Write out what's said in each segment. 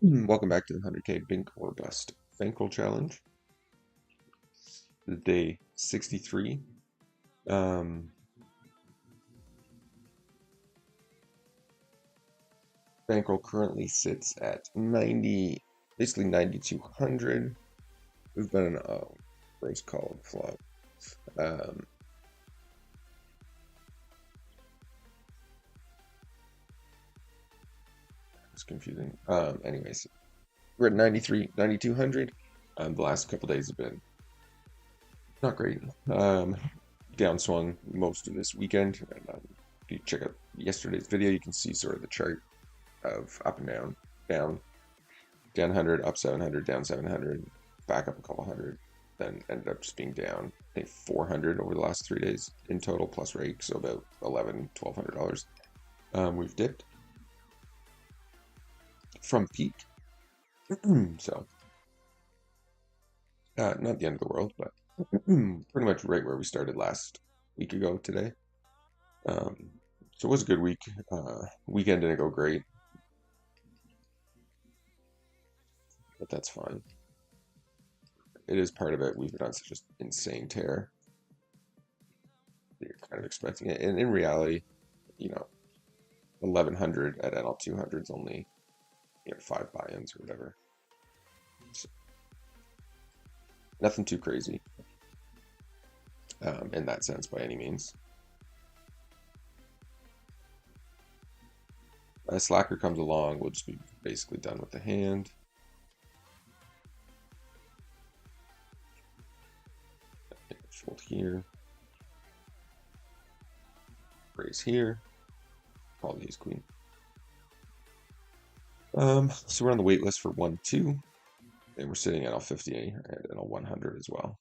Welcome back to the 100K Bink or Bust Bankroll Challenge. This is day 63. Um, Bankroll currently sits at 90, basically 9,200. We've been in a race called flop. Um, it's confusing. Anyways, we're at 93, 9,200. The last couple days have been not great. Downswung most of this weekend. And, if you check out yesterday's video, you can see sort of the chart of up and down, down 100, up 700, down 700, back up a couple hundred, then ended up just being down, I think 400 over the last 3 days in total, plus rake, so about $1,100, $1,200. We've dipped from peak, so not the end of the world, but pretty much right where we started last week ago today. So it was a good week. Weekend didn't go great, but that's fine. It is part of it. We've been on such an insane tear. You're kind of expecting it. And in reality, you know, 1,100 at NL 200 is only, 5 buy-ins or whatever. So nothing too crazy in that sense by any means. A slacker comes along, we'll just be basically done with the hand. Fold here. Raise here. Call the ace queen. So we're on the wait list for 1-2. And we're sitting at L50 and L100 as well.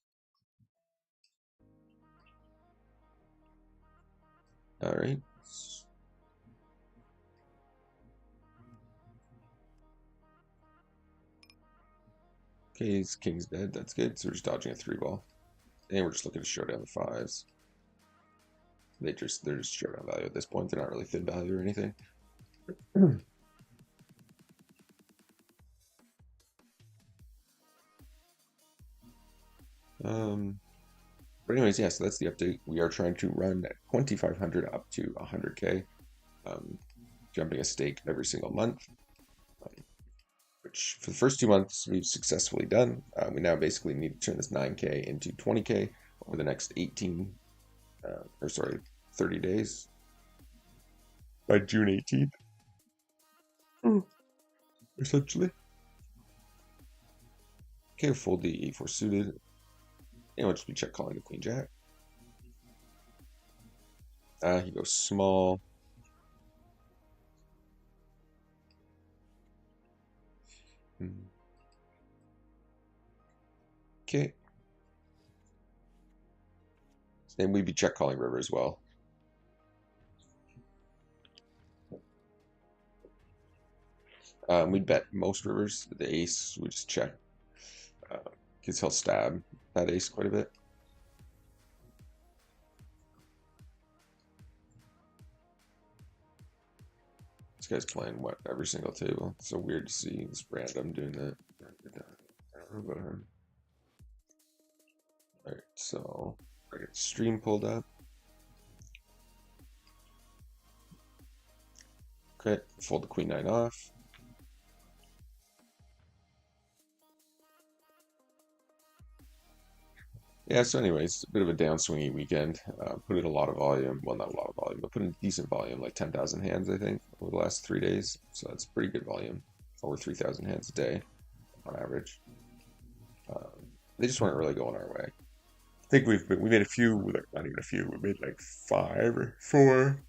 All right. Okay, his king's dead. That's good. So we're just dodging a 3-ball. And we're just looking to show down the 5s. They're just showdown value at this point. They're not really thin value or anything. But anyways, yeah, so that's the update. We are trying to run 2,500 up to 100K, jumping a stake every single month, which for the first 2 months we've successfully done. We now basically need to turn this 9K into 20K over the next 30 days by June 18th, essentially. Okay, we'll fold the 8-4 suited. And we'll just be check calling the queen jack. He goes small. Okay. And we'd be check calling river as well. We'd bet most rivers. The ace, we just check. Because he'll stab that ace quite a bit. This guy's playing what every single table. It's so weird to see this random doing that. I don't know about him. Alright, so I get stream pulled up. Okay, fold the queen 9 off. Yeah, so anyways, a bit of a downswingy weekend. Put in a lot of volume. Well, not a lot of volume, but put in decent volume, like 10,000 hands, I think, over the last 3 days. So that's pretty good volume. Over 3,000 hands a day on average. They just weren't really going our way. I think we made a few, not even a few, we made like 5 or 4.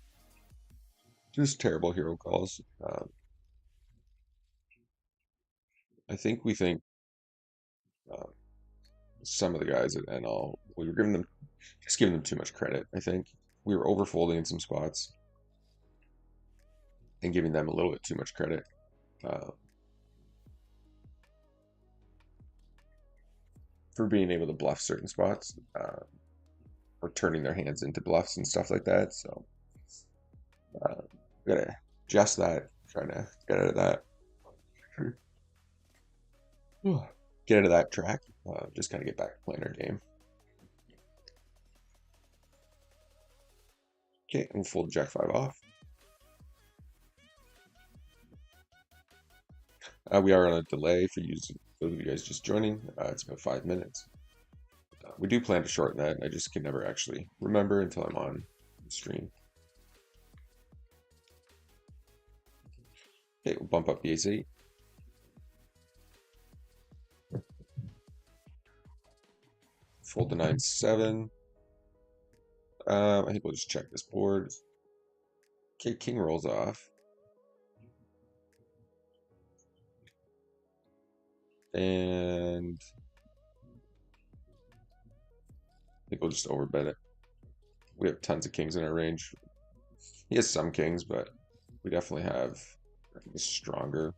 Just terrible hero calls. I think we think um, some of the guys at NL, we were giving them too much credit. I think we were overfolding in some spots and giving them a little bit too much credit. For being able to bluff certain spots or turning their hands into bluffs and stuff like that. So we gotta adjust that, trying to get out of that. Get into that track. Just kind of get back to playing our game. Okay, and we'll fold Jack 5 off. We are on a delay for those of you guys just joining. It's about 5 minutes. We do plan to shorten that. I just can never actually remember until I'm on the stream. Okay, we'll bump up the ace-8. Fold the 9-7. I think we'll just check this board. Okay, king rolls off. And I think we'll just overbet it. We have tons of kings in our range. He has some kings, but we definitely have, I think, stronger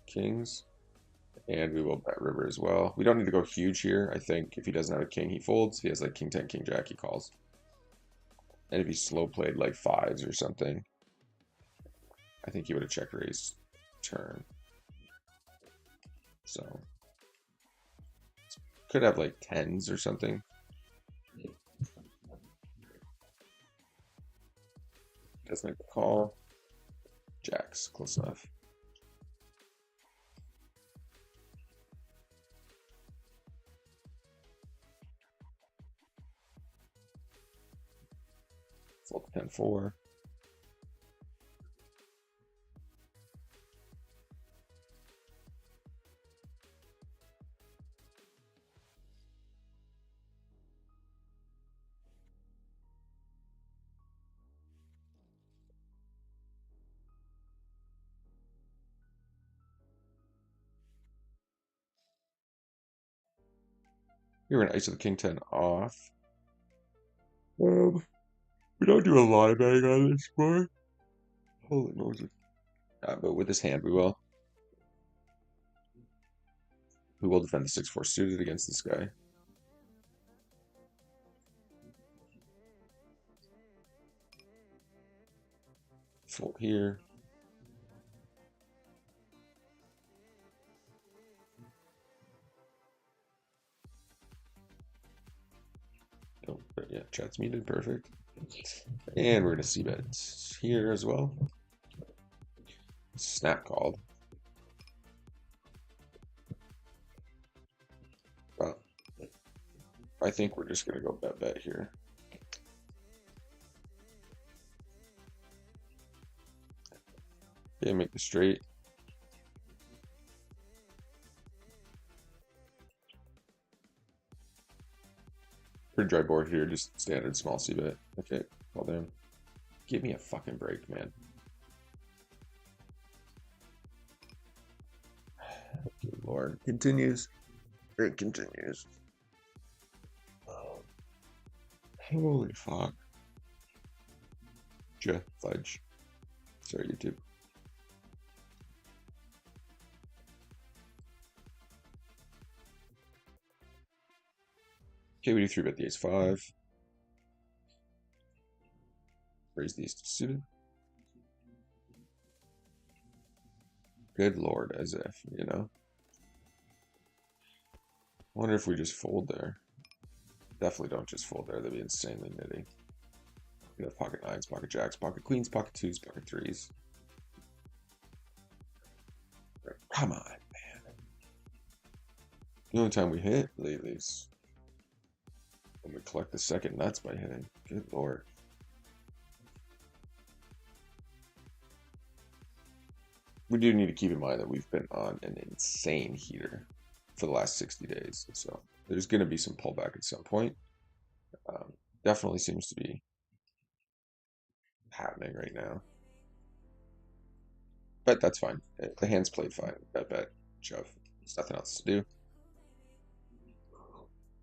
kings. And we will bet river as well. We don't need to go huge here. I think if he doesn't have a king, he folds. If he has like king 10, king jack, he calls. And if he slow played like 5s or something, I think he would have check raised turn. So could have like 10s or something. Does make the call. Jacks, close enough. Fold 10-4. Here we're gonna ISO the king 10 off. We don't do a lot of betting on this board. Holy Moses. But with this hand, we will. We will defend the 6-4 suited against this guy. Fold here. Oh, but yeah, chat's muted, perfect. And we're gonna see bet here as well. Snap called. Well, I think we're just gonna go bet here. Okay, make the straight. Pretty dry board here, just standard small c bet. Okay, call down. Give me a fucking break, man. Good lord. Continues. It continues. Holy fuck. Fudge. Sorry, YouTube. Okay, we do 3-bet the ace-5. Raise these to suited. Good lord, as if, you know. Wonder if we just fold there. Definitely don't just fold there. That'd be insanely nitty. We have pocket 9s, pocket jacks, pocket queens, pocket 2s, pocket 3s. Come on, man. The only time we hit lately is when we collect the second nuts by hitting. Good lord. We do need to keep in mind that we've been on an insane heater for the last 60 days. So there's going to be some pullback at some point. Definitely seems to be happening right now. But that's fine. The hand's played fine. Bet, shove. There's nothing else to do.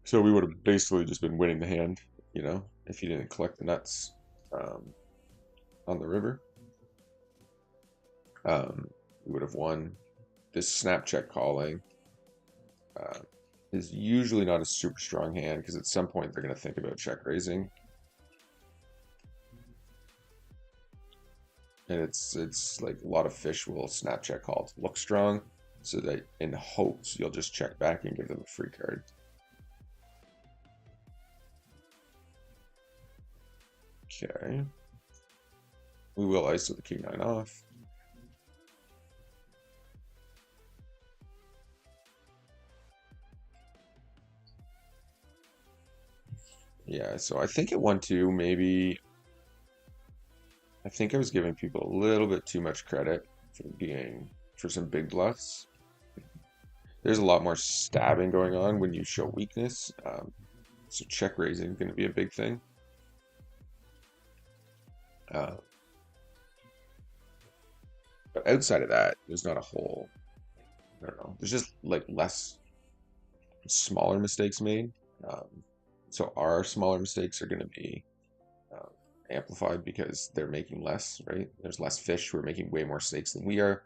So we would have basically just been winning the hand, you know, if you didn't collect the nuts on the river. We would have won. This snap check calling is usually not a super strong hand because at some point they're going to think about check raising. And it's like a lot of fish will snap check call to look strong. so that in hopes you'll just check back and give them a free card. Okay. We will ISO the king nine off. Yeah, so I think at 1-2, maybe I think I was giving people a little bit too much credit for some big bluffs. There's a lot more stabbing going on when you show weakness. So check raising is going to be a big thing. Uh, but outside of that, there's not a whole, I don't know, there's just like less smaller mistakes made. So our smaller mistakes are going to be um, amplified because they're making less, right? There's less fish who are making way more stakes than we are.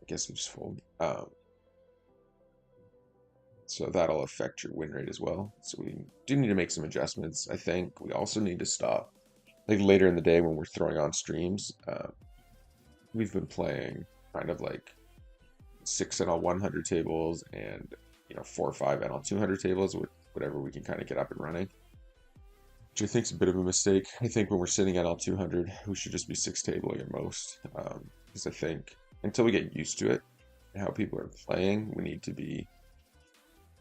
I guess we just fold. So that'll affect your win rate as well. So we do need to make some adjustments. I think we also need to stop, like later in the day when we're throwing on streams, we've been playing kind of like 6 NL 100 tables and 4 or 5 NL 200 tables with whatever we can kind of get up and running, which I think is a bit of a mistake. I think when we're sitting at NL 200, we should just be 6 tabling at most, because I think until we get used to it and how people are playing, we need to be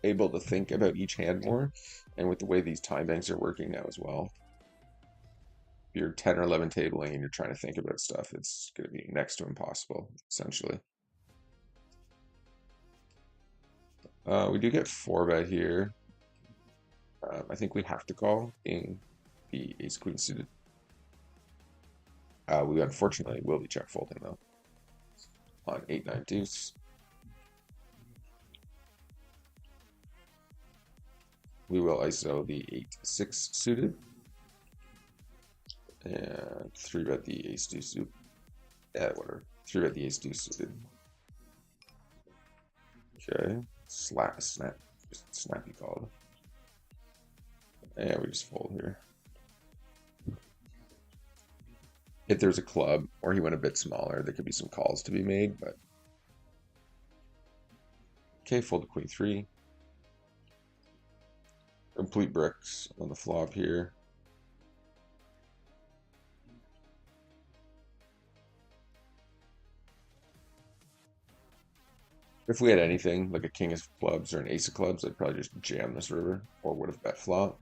able to think about each hand more. And with the way these time banks are working now as well, if you're 10 or 11 tabling and you're trying to think about stuff, it's going to be next to impossible, essentially. We do get 4-bet here. I think we have to call being the ace queen suited. We unfortunately will be check folding though on 8-9 deuce. We will ISO the 8-6 suited and 3-bet the ace deuce suited. Yeah, whatever. 3-bet the ace deuce suited. Okay, snap, just snappy called. And we just fold here. If there's a club or he went a bit smaller, there could be some calls to be made, but okay, fold to queen 3. Complete bricks on the flop here. If we had anything like a king of clubs or an ace of clubs, I'd probably just jam this river or would have bet flop.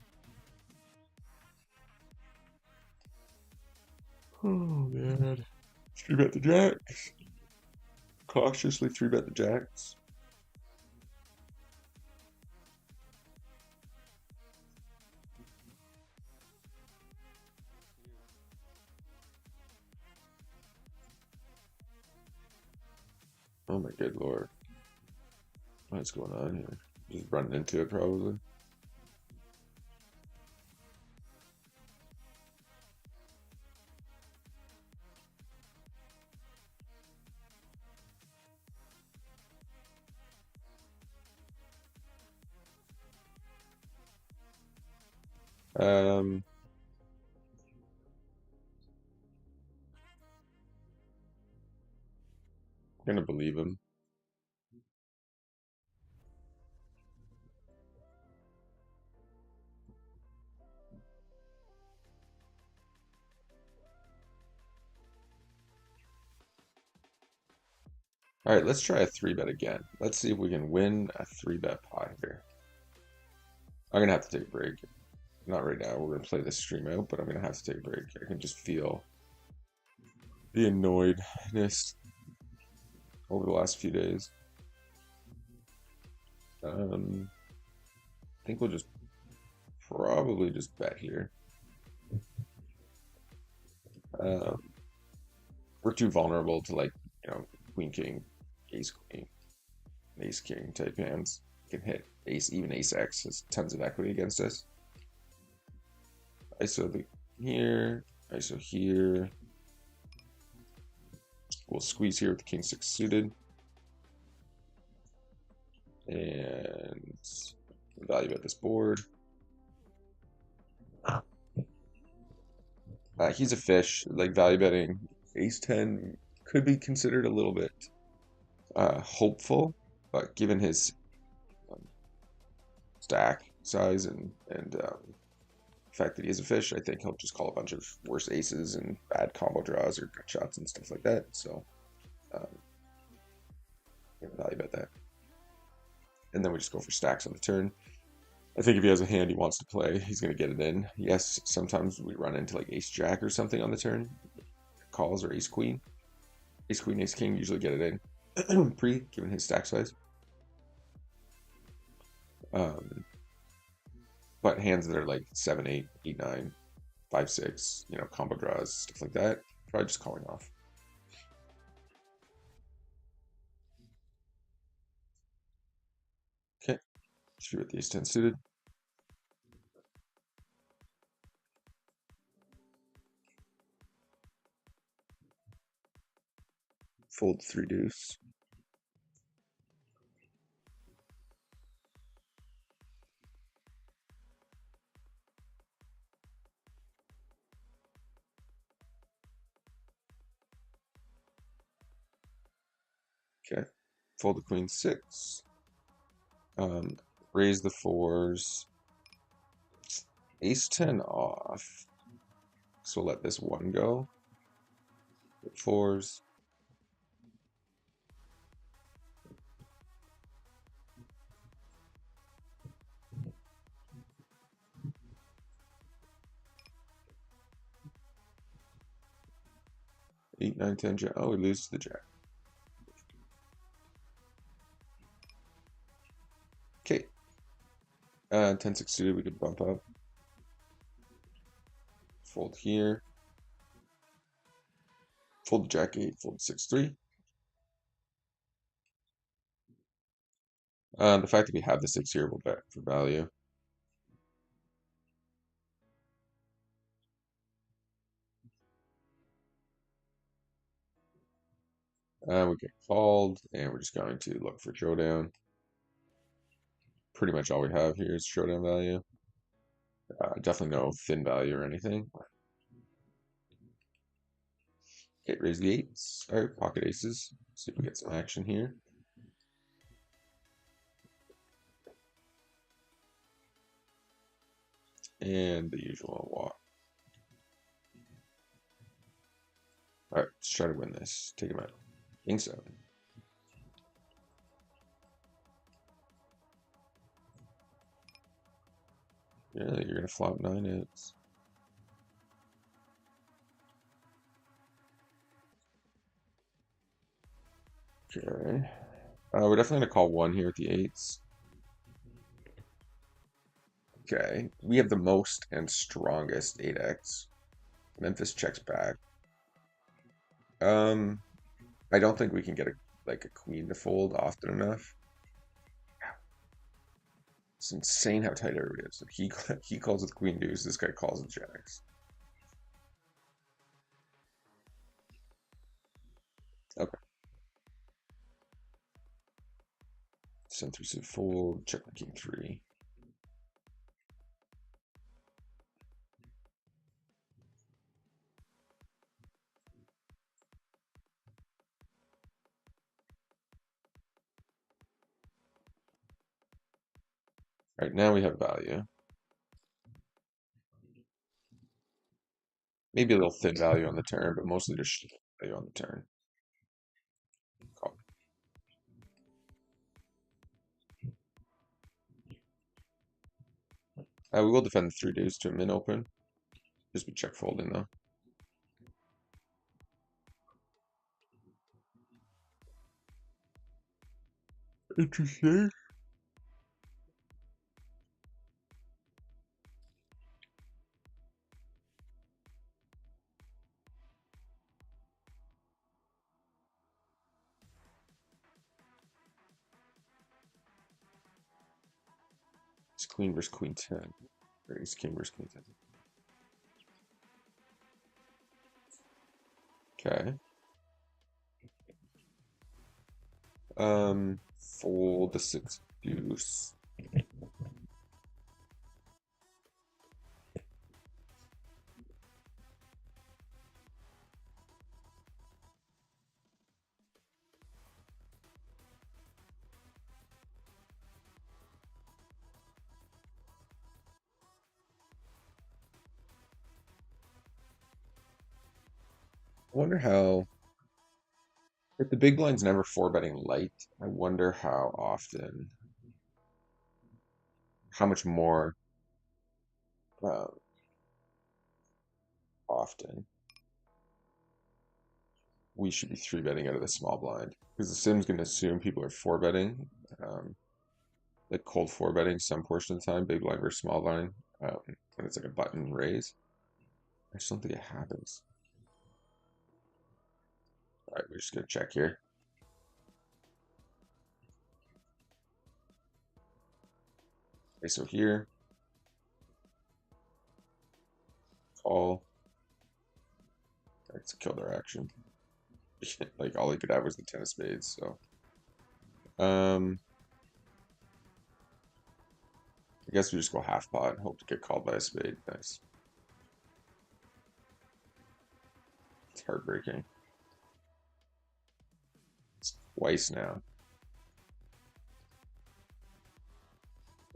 Oh man. 3-bet the jacks. Cautiously 3-bet the jacks. Oh my good lord. What's going on here? Just running into it probably. I'm gonna believe him. All right, let's try a 3-bet again. Let's see if we can win a 3-bet pot here. I'm gonna have to take a break. Not right now. We're gonna play this stream out, but I'm gonna have to take a break. I can just feel the annoyedness over the last few days. I think we'll just probably just bet here. We're too vulnerable to queen king, ace queen, ace king type hands. Can hit ace, even ace x has tons of equity against us. ISO here, ISO here. We'll squeeze here with the king 6 suited. And value bet this board. He's a fish, like value betting ace 10 could be considered a little bit hopeful, but given his um, stack size and the fact that he is a fish, I think he'll just call a bunch of worse aces and bad combo draws or gut shots and stuff like that. So, um, value bet that. And then we just go for stacks on the turn. I think if he has a hand he wants to play, he's going to get it in. Yes, sometimes we run into like ace jack or something on the turn, calls, or ace queen. Ace queen, ace king usually get it in pre, given his stack size. But hands that are like 7, 8, 8, 9, 5, 6, combo draws, stuff like that, probably just calling off. Okay, see what the ace 10 suited. Fold 3 deuce. Okay, fold the queen 6. Raise the 4s. Ace 10 off. So we'll let this 1 go. 4s. Eight, 9, 10, jack. Oh, we lose to the jack. Okay. 10, 6 suited, we could bump up. Fold here. Fold the jack 8, fold 6, 3. The fact that we have the 6 here, we'll bet for value. We get called, and we're just going to look for showdown. Pretty much all we have here is showdown value. Definitely no thin value or anything. Okay, raise the 8s. All right, pocket aces. See if we get some action here. And the usual walk. All right, let's try to win this. Take him out. King 7. Yeah, you're gonna flop 9 outs. Okay. We're definitely gonna call 1 here at the 8s. Okay. We have the most and strongest 8x. Memphis checks back. I don't think we can get a queen to fold often enough. It's insane how tight everybody is. He calls with queen deuce. This guy calls with jacks. Okay. Send 3 suit fold. Check my king 3. All right, now we have value. Maybe a little thin value on the turn, but mostly just value on the turn. Call. We will defend the 3 deuce to a min open. Just be check folding though. Interesting. It's queen versus queen 10. Or ace king versus queen 10. Okay. Fold the 6 deuce. wonder how, if the big blind's never four betting light, I wonder how often, how much more uh, often we should be three betting out of the small blind. Because the sim's going to assume people are four betting, um, like cold four betting some portion of the time, big blind versus small blind, when it's like a button raise. I just don't think it happens. All right, we're just going to check here. Okay, so here, call. It's a killer action. Like all he could have was the 10 of spades. So, I guess we just go half pot. Hope to get called by a spade. Nice. It's heartbreaking. It's twice now.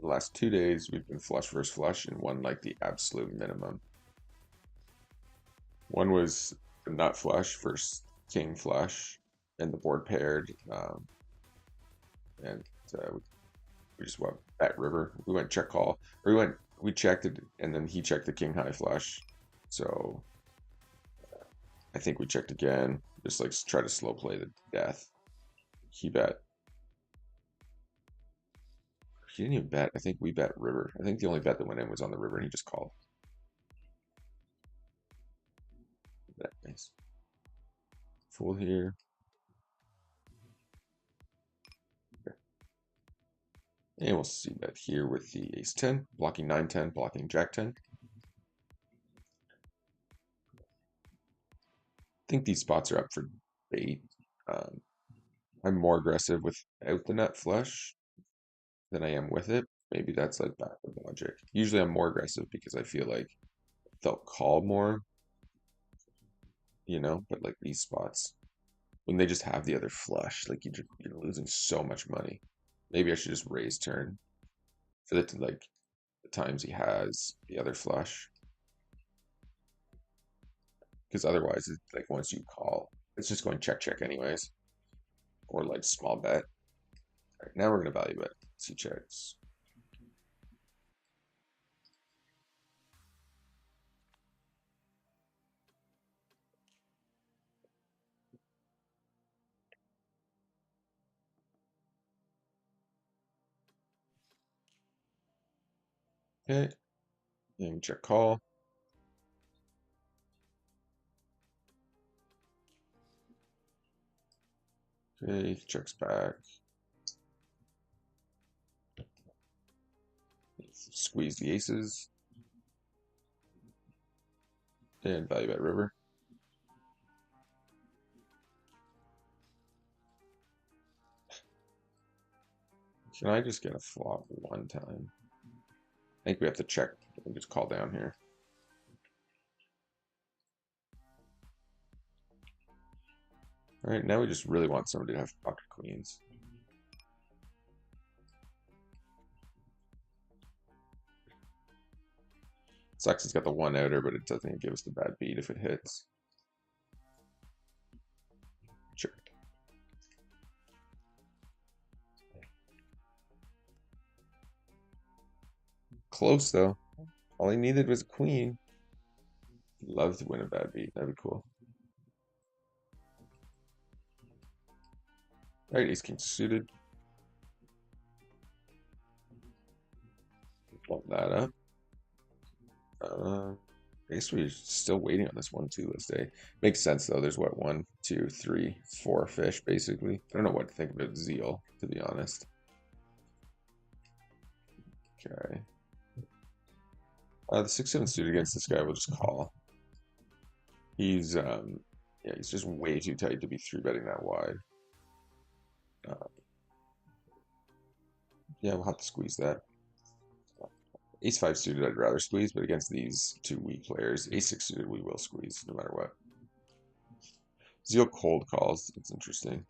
The last 2 days we've been flush versus flush and won like the absolute minimum. One was the nut flush versus king flush, and the board paired, and we just went bet river. We went check call, or we checked it, and then he checked the king high flush. So I think we checked again, just like try to slow play the death. He bet. He didn't even bet. I think we bet river. I think the only bet that went in was on the river, and he just called. Bet nice. Fold here. Okay. And we'll see bet here with the ace 10, blocking 9-10, blocking jack 10. I think these spots are up for bait. I'm more aggressive without the nut flush than I am with it. Maybe that's like backward logic. Usually I'm more aggressive because I feel like they'll call more, but like these spots, when they just have the other flush, like you're losing so much money. Maybe I should just raise turn for like the times he has the other flush. Because otherwise, it's like once you call, it's just going check check anyways. Or like small bet. All right, now we're gonna value bet. See checks. Okay. And check call. Okay, checks back. Squeeze the aces. And value bet river. Can I just get a flop one time? I think we have to check and just call down here. All right, now we just really want somebody to have pocket queens. Sucks it's got the one outer, but it doesn't give us the bad beat if it hits. Sure. Close though. All he needed was a queen. Love to win a bad beat. That'd be cool. All right, ace king suited. Bump that up. I guess we're still waiting on this 1-2 list A. Makes sense though. There's what, 1, 2, 3, 4 fish basically. I don't know what to think about Zeal, to be honest. Okay. The 6-7 suited against this guy will just call. He's yeah, he's just way too tight to be three betting that wide. Yeah, we'll have to squeeze that. Ace 5 suited, I'd rather squeeze, but against these two weak players, ace 6 suited, we will squeeze no matter what. Zeal cold calls. It's interesting.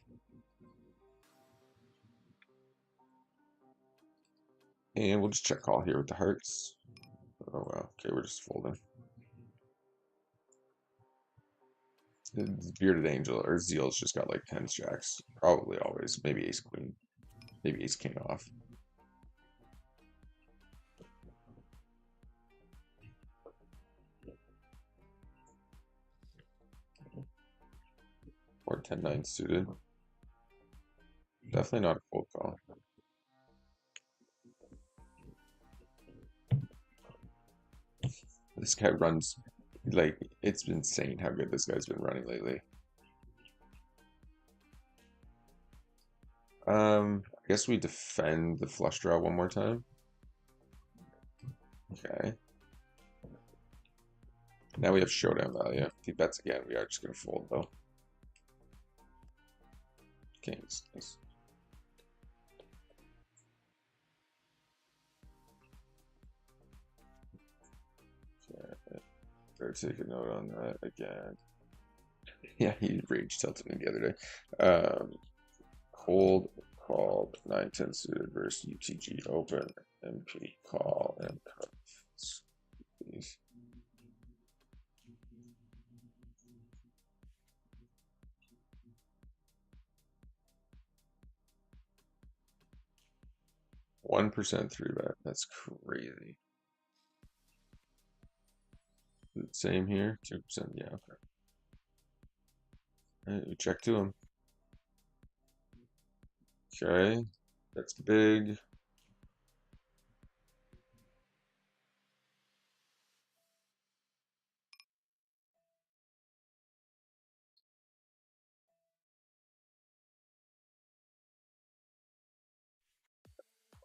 And we'll just check call here with the hearts. Oh, wow. Okay, we're just folding. Bearded Angel or Zeal's just got like tens jacks. Probably always. Maybe ace queen. Maybe ace king off. Or 10-9 suited. Definitely not a cold call. This guy runs like it's insane how good this guy's been running lately. I guess we defend the flush draw one more time. Okay. Now we have showdown value. If he bets again, we are just gonna fold though. Kings. Nice. Okay. Better take a note on that again. Yeah, he rage tilted me the other day. Cold called 9-10 suited versus UTG open, MP call and cuts. Please. %1 3 bet. That's crazy. Same here. 2%. Yeah. Okay. Right, we check to him. Okay. That's big.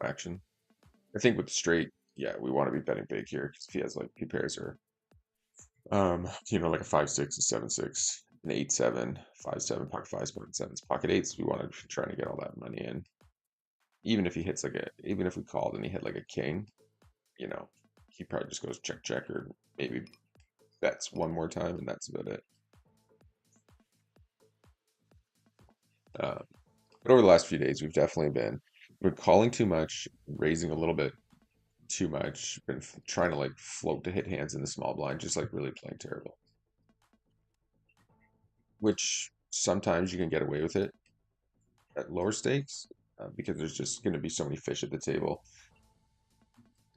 Action. I think with straight, yeah, we want to be betting big here because if he has like he pairs are like a 5-6, a 7-6, an 8-7, 5-7, pocket fives, pocket sevens, pocket eights. We want to try to get all that money in. Even if he hits even if we called and he hit like a king, he probably just goes check check or maybe bets one more time and that's about it. But over the last few days, we've definitely been calling too much, raising a little bit too much, been trying to like float to hit hands in the small blind, just like really playing terrible. Which sometimes you can get away with it at lower stakes because there's just going to be so many fish at the table.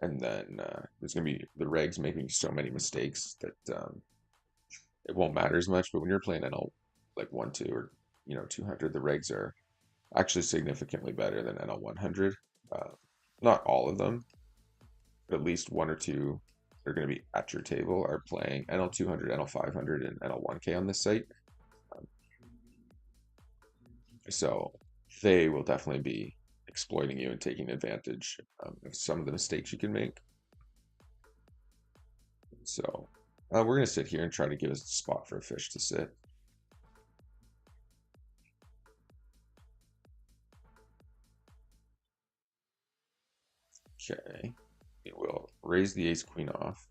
And then there's going to be the regs making so many mistakes that it won't matter as much. But when you're playing NL like 1-2 or 200, the regs are actually significantly better than NL 100. Not all of them, but at least one or two that are going to be at your table are playing NL 200, NL 500, and NL 1K on this site. So they will definitely be exploiting you and taking advantage of some of the mistakes you can make. So we're going to sit here and try to give us a spot for a fish to sit. Okay, we will raise the ace queen off.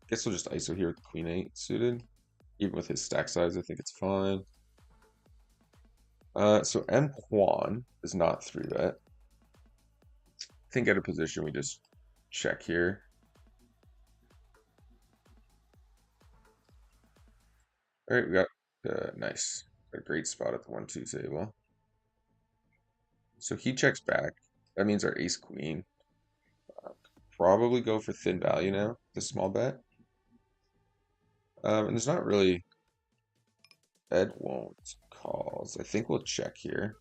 Guess we'll just ISO here with queen 8 suited. Even with his stack size, I think it's fine. So M Quan is not 3-bet. I think at a position we just check here. All right, we got nice, a great spot at the 1-2 table. So he checks back. That means our ace queen. Probably go for thin value now, the small bet. And there's not really. Ed won't calls. I think we'll check here.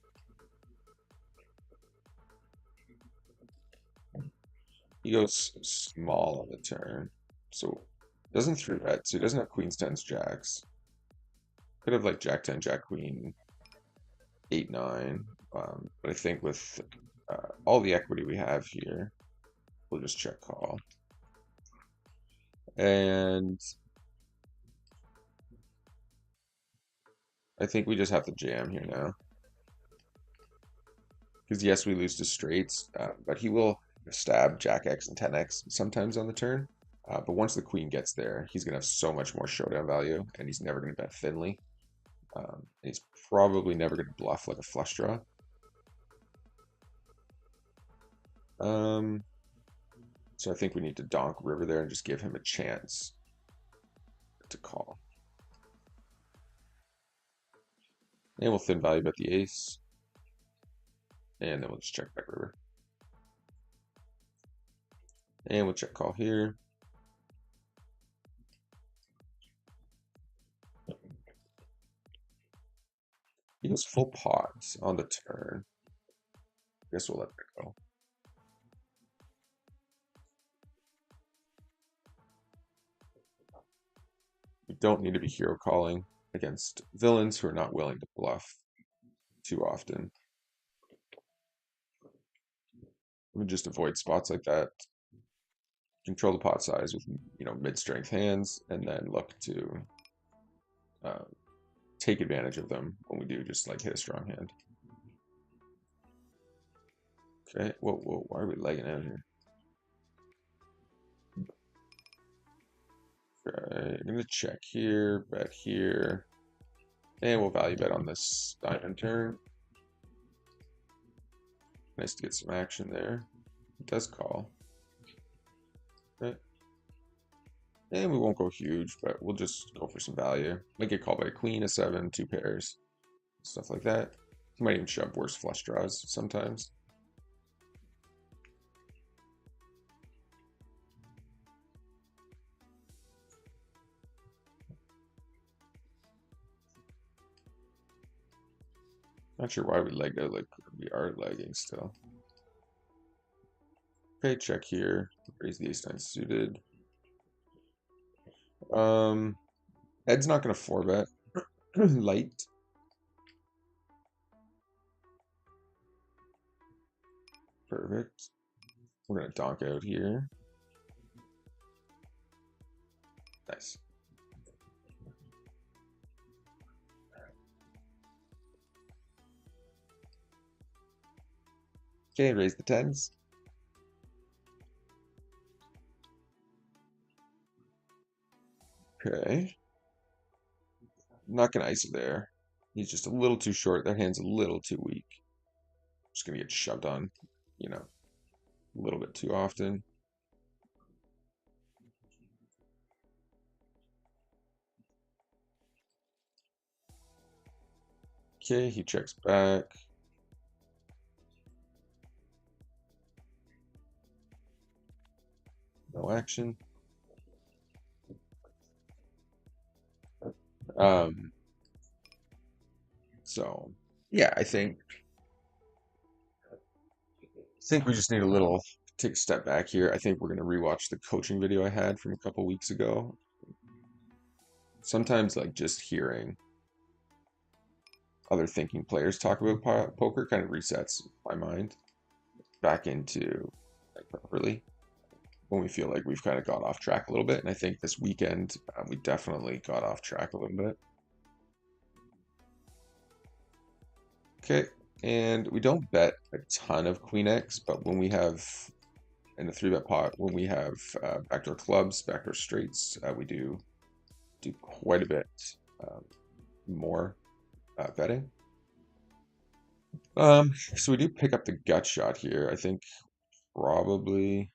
He goes small on the turn, so doesn't 3-bet. So he doesn't have queens, tens, jacks. Could have like jack 10, jack queen, 8-9. But I think with all the equity we have here, we'll just check call. And I think we just have to jam here now. Because yes, we lose to straights, but he will stab jack X and 10X sometimes on the turn. But once the queen gets there, he's going to have so much more showdown value, and he's never going to bet thinly. And he's probably never going to bluff like a flush draw. So I think we need to donk river there and just give him a chance to call. And we'll thin value bet the ace. And then we'll just check back river. And we'll check call here. He goes full pot on the turn. I guess we'll let that go. We don't need to be hero calling against villains who are not willing to bluff too often. We just avoid spots like that. Control the pot size with mid-strength hands, and then look to take advantage of them when we do just like hit a strong hand. Okay, whoa, why are we legging out here? Okay, I'm gonna check here, bet here, and we'll value bet on this diamond turn. Nice to get some action there. It does call. Okay. And we won't go huge, but we'll just go for some value. Might get called by a queen, a 7, 2 pairs, stuff like that. You might even shove worse flush draws sometimes. Not sure why we legged out like we are legging still. Okay, check here. Raise the ace-9 suited. Ed's not gonna 4-bet. Light. Perfect. We're gonna donk out here. Nice. Okay, raise the 10s. Okay. Not gonna ice it there. He's just a little too short. That hand's a little too weak. Just gonna get shoved on, a little bit too often. Okay, he checks back. No action. So yeah, I think we just need a little take a step back here. I think we're gonna rewatch the coaching video I had from a couple weeks ago. Sometimes like just hearing other thinking players talk about poker kind of resets my mind back into like properly when we feel like we've kind of got off track a little bit. And I think this weekend we definitely got off track a little bit. Okay, and we don't bet a ton of Queen X, but when we have in a 3-bet pot, when we have backdoor clubs, backdoor straights, we do quite a bit more betting. So we do pick up the gut shot here. I think probably.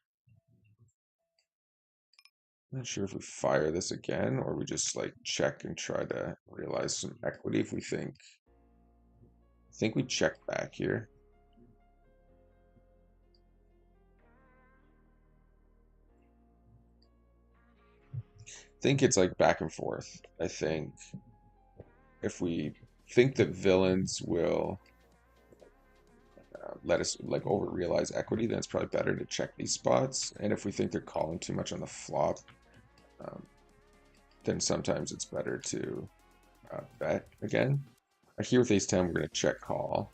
I'm not sure if we fire this again or we just like check and try to realize some equity if we think. I think we check back here. I think it's like back and forth. I think if we think that villains will let us like over realize equity, then it's probably better to check these spots. And if we think they're calling too much on the flop, then sometimes it's better to bet again. Here with ace-10, we're going to check call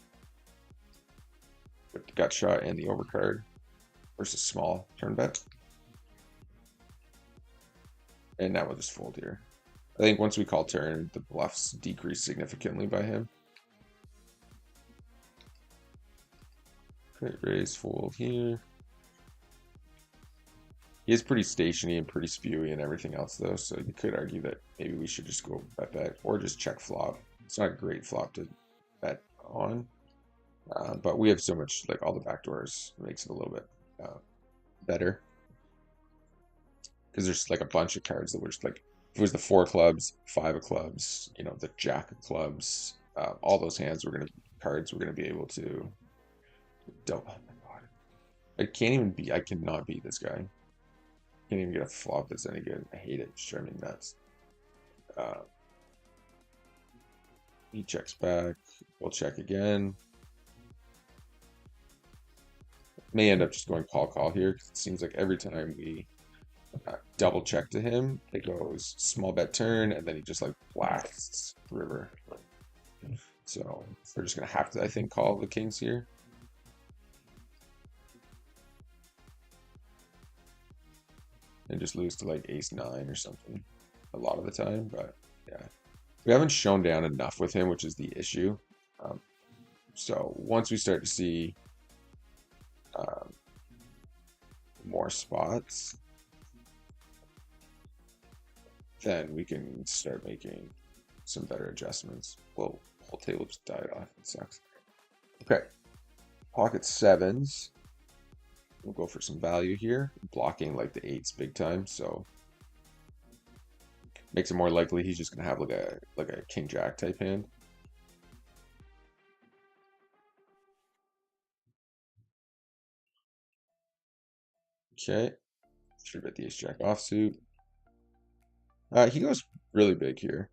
with the gut shot and the overcard versus small turn bet. And now we'll just fold here. I think once we call turn, the bluffs decrease significantly by him. Okay, raise, fold here. He is pretty stationy and pretty spewy and everything else though, so you could argue that maybe we should just go bet or just check flop. It's not a great flop to bet on, but we have so much, like all the backdoors makes it a little bit better. because there's like a bunch of cards that were just like, if it was the four clubs, five of clubs, you know, the jack of clubs, all those cards were gonna be able to. Don't. Oh my god, I can't even be. I cannot beat this guy. Can't even get a flop that's any good. I hate it. It's driving me nuts. Uh, he checks back. We'll check again. May end up just going call call here because it seems like every time we double check to him, it goes small bet turn, and then he just like blasts river. So we're just gonna have to, I think, call the kings here. And just lose to like ace nine or something a lot of the time, but yeah. We haven't shown down enough with him, which is the issue. So once we start to see um, more spots, then we can start making some better adjustments. Well, whole table just died off. It sucks. Okay, pocket sevens. We'll go for some value here, blocking like the eights big time. So makes it more likely he's just gonna have like a king jack type hand. Okay, three bet the ace jack offsuit. He goes really big here.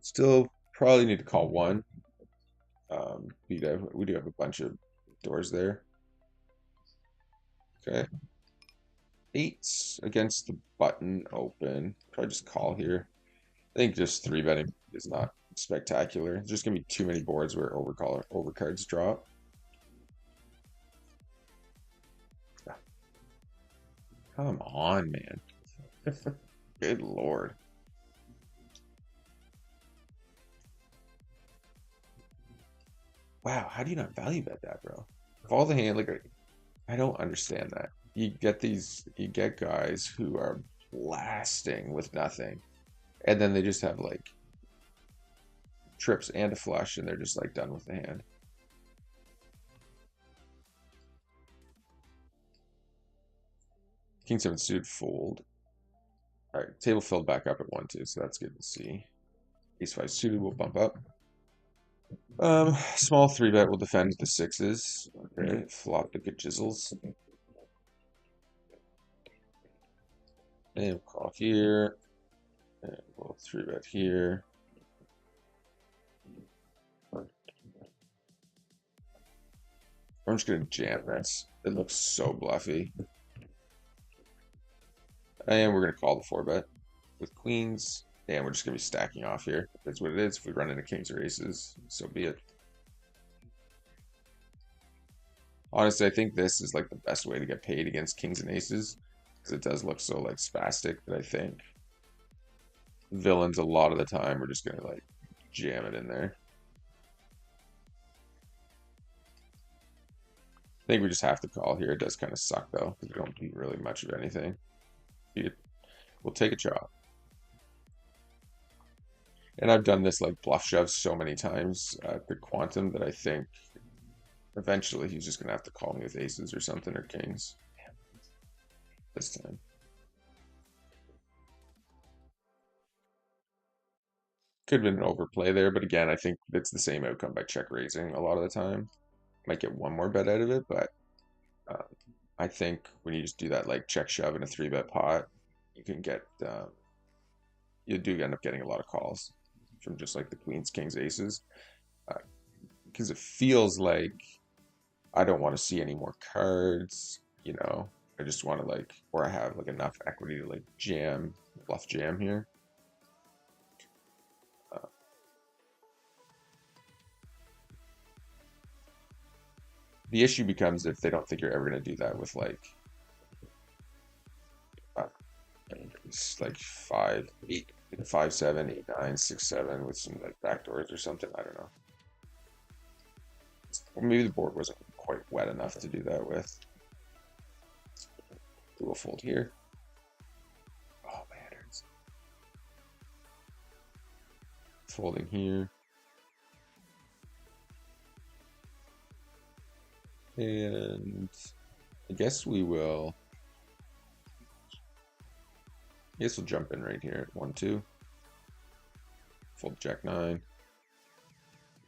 Still probably need to call one. We do have a bunch of doors there. Okay. Eights against the button open. Probably just call here. I think just three betting is not spectacular. There's just gonna be too many boards where overcards drop. Come on, man. Good lord. Wow, how do you not value bet that, bro? Of all the hand, like I don't understand that. You get guys who are blasting with nothing, and then they just have like trips and a flush, and they're just like done with the hand. King seven suited fold. All right, table filled back up at 1-2, so that's good to see. Ace five suited will bump up. Small three bet will defend with the sixes. Okay, flop the good jizzles. And we'll call here. And we'll three bet here. I'm just gonna jam this. It looks so bluffy. And we're gonna call the four bet with queens. And we're just gonna be stacking off here. That's what it is. If we run into kings or aces, so be it. Honestly, I think this is like the best way to get paid against kings and aces because it does look so like spastic that I think villains a lot of the time we're just gonna like jam it in there. I think we just have to call here. It does kind of suck though because we don't do really much of anything. We'll take a chop. And I've done this like bluff shove so many times at the quantum that I think eventually he's just gonna have to call me with aces or something or kings this time. Could have been an overplay there, but again, I think it's the same outcome by check raising a lot of the time. Might get one more bet out of it, but uh, I think when you just do that like check shove in a three bet pot, you can get you do end up getting a lot of calls from just like the queens, kings, aces, because it feels like I don't want to see any more cards. You know, I just want to like, or I have like enough equity to like jam, bluff jam here. The issue becomes if they don't think you're ever going to do that with uh, like 5, 8, 5, 7, 8, 9, 6, 7 with some like backdoors or something. I don't know. Or maybe the board wasn't quite wet enough to do that with. We'll fold here. Oh man, it hurts. Folding here. And I guess we will. I guess we'll jump in right here at 1-2. Fold Jack 9.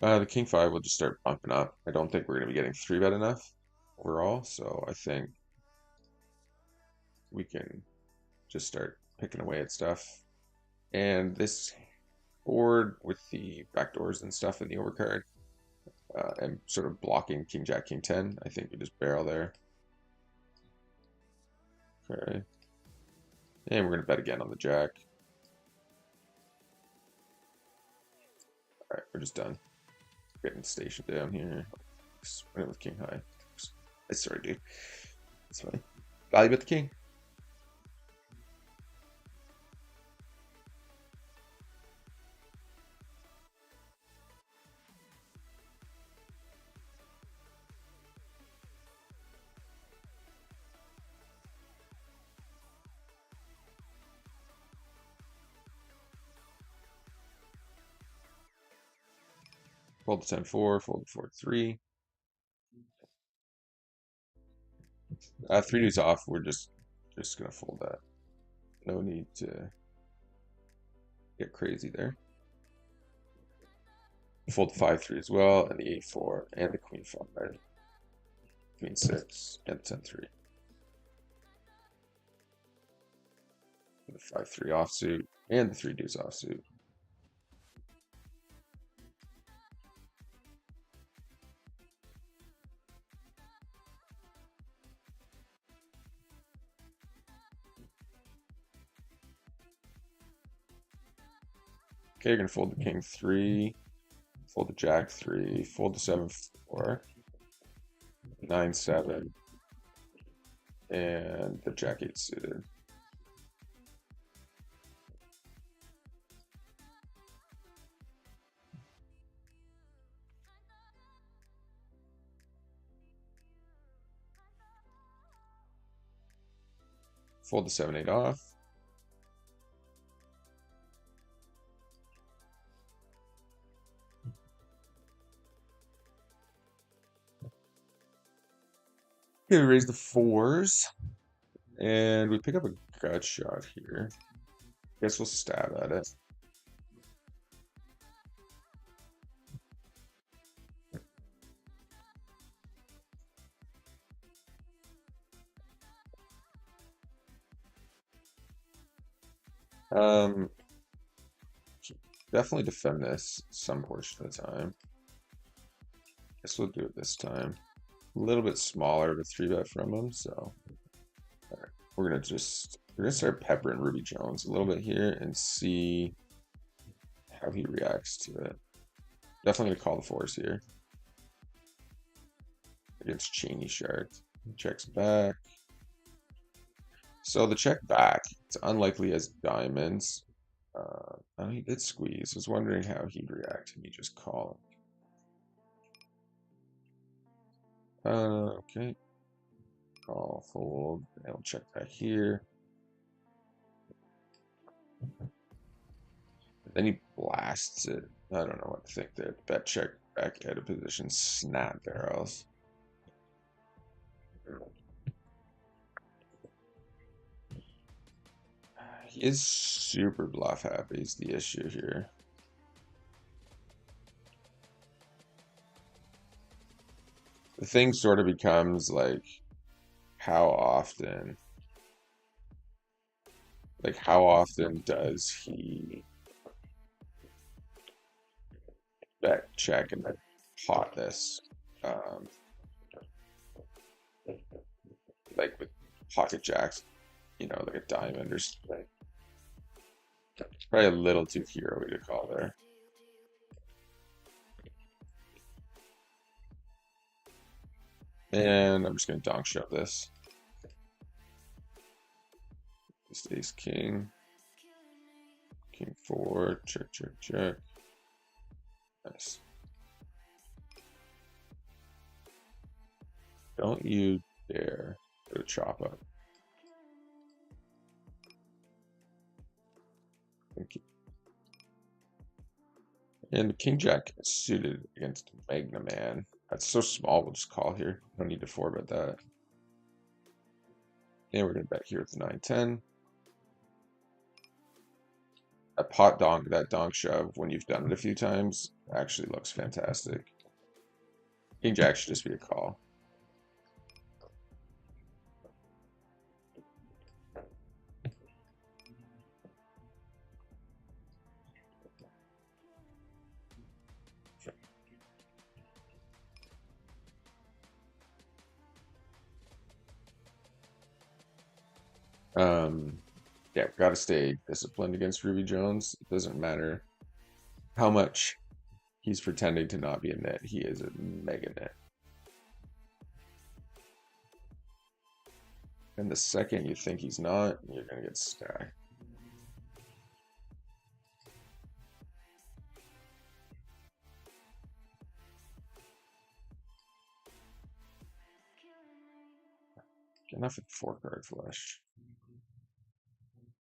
The King 5 will just start bumping up. I don't think we're going to be getting 3-bet enough overall, so I think we can just start picking away at stuff. And this board with the backdoors and stuff in the overcard and sort of blocking King Jack King 10, I think we just barrel there. Okay. And we're going to bet again on the Jack. Alright, we're just done. Getting stationed down here. Went with King High. Sorry, dude. That's fine. Value bet the King. Fold the 10-4, fold the 4-3. 3 deuce off, we're just gonna fold that. No need to get crazy there. Fold the 5-3 as well, and the 8-4, and the Queen 5, Queen 6, and the 10-3. The 5-3 offsuit, and the 3 deuce offsuit. Okay, you're gonna fold the King 3, fold the Jack 3, fold the 7-4, 9-7, and the Jack 8 suited. Fold the 7-8 off. Okay, we raise the 4s, and we pick up a gut shot here. Guess we'll stab at it. Definitely defend this some portion of the time. Guess we'll do it this time. A little bit smaller of a 3-bet from him, so right. We're gonna start peppering Ruby Jones a little bit here and see how he reacts to it. Definitely gonna call the 4s here against Cheney Shark. Checks back. So the check back, it's unlikely as diamonds. Oh, he did squeeze. I was wondering how he'd react if he just called. Okay. Call, fold, and I'll check back here. Then he blasts it. I don't know what to think there. Bet check back out of position, snap barrels. He is super bluff happy is the issue here. The thing sort of becomes like how often does he bet check and then pot this? Like with pocket jacks, you know, like a diamond or something. Probably a little too hero-y to call there. And I'm just gonna donk shove this. Just ace king. King 4, check, check, check. Nice. Don't you dare go to chop up. Thank you. And King Jack suited against Magna Man. That's so small, we'll just call here. No need to 4-bet that. And we're gonna bet here with the 9-10. That pot donk, that donk shove, when you've done it a few times, actually looks fantastic. King Jack should just be a call. Yeah, gotta stay disciplined against Ruby Jones. It doesn't matter how much he's pretending to not be a nit. He is a mega nit. And the second you think he's not, you're gonna get stacked. Enough at 4-card flush.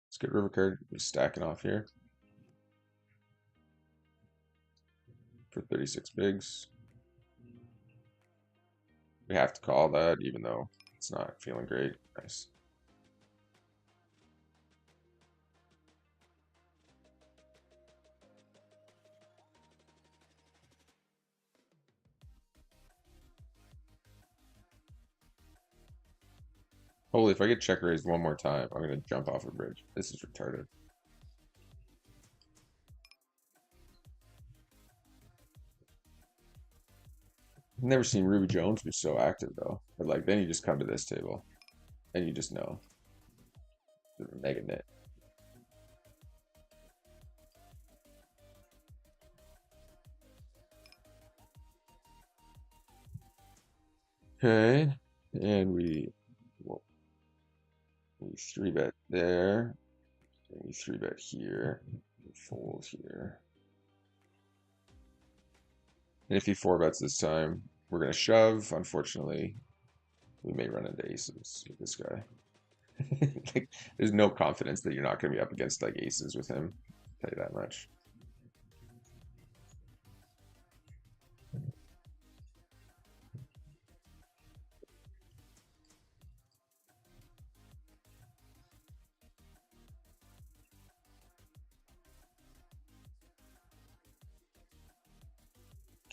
Let's get river card. We're stacking off here for 36 bigs. We have to call that, even though it's not feeling great. Nice. Holy, if I get check raised one more time, I'm gonna jump off a bridge. This is retarded. I've never seen Ruby Jones be so active though. But like then you just come to this table and you just know. Mega nit. Okay. And we 3-bet there. And we 3-bet here. We fold here. And if he 4-bets this time, we're gonna shove. Unfortunately, we may run into aces with this guy. Like, there's no confidence that you're not gonna be up against like aces with him. I'll tell you that much.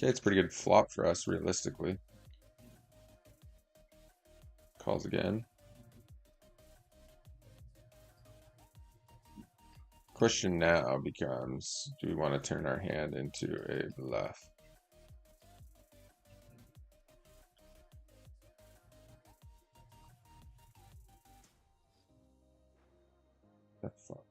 Okay, it's pretty good flop for us, realistically. Calls again. Question now becomes, do we want to turn our hand into a bluff? The fuck?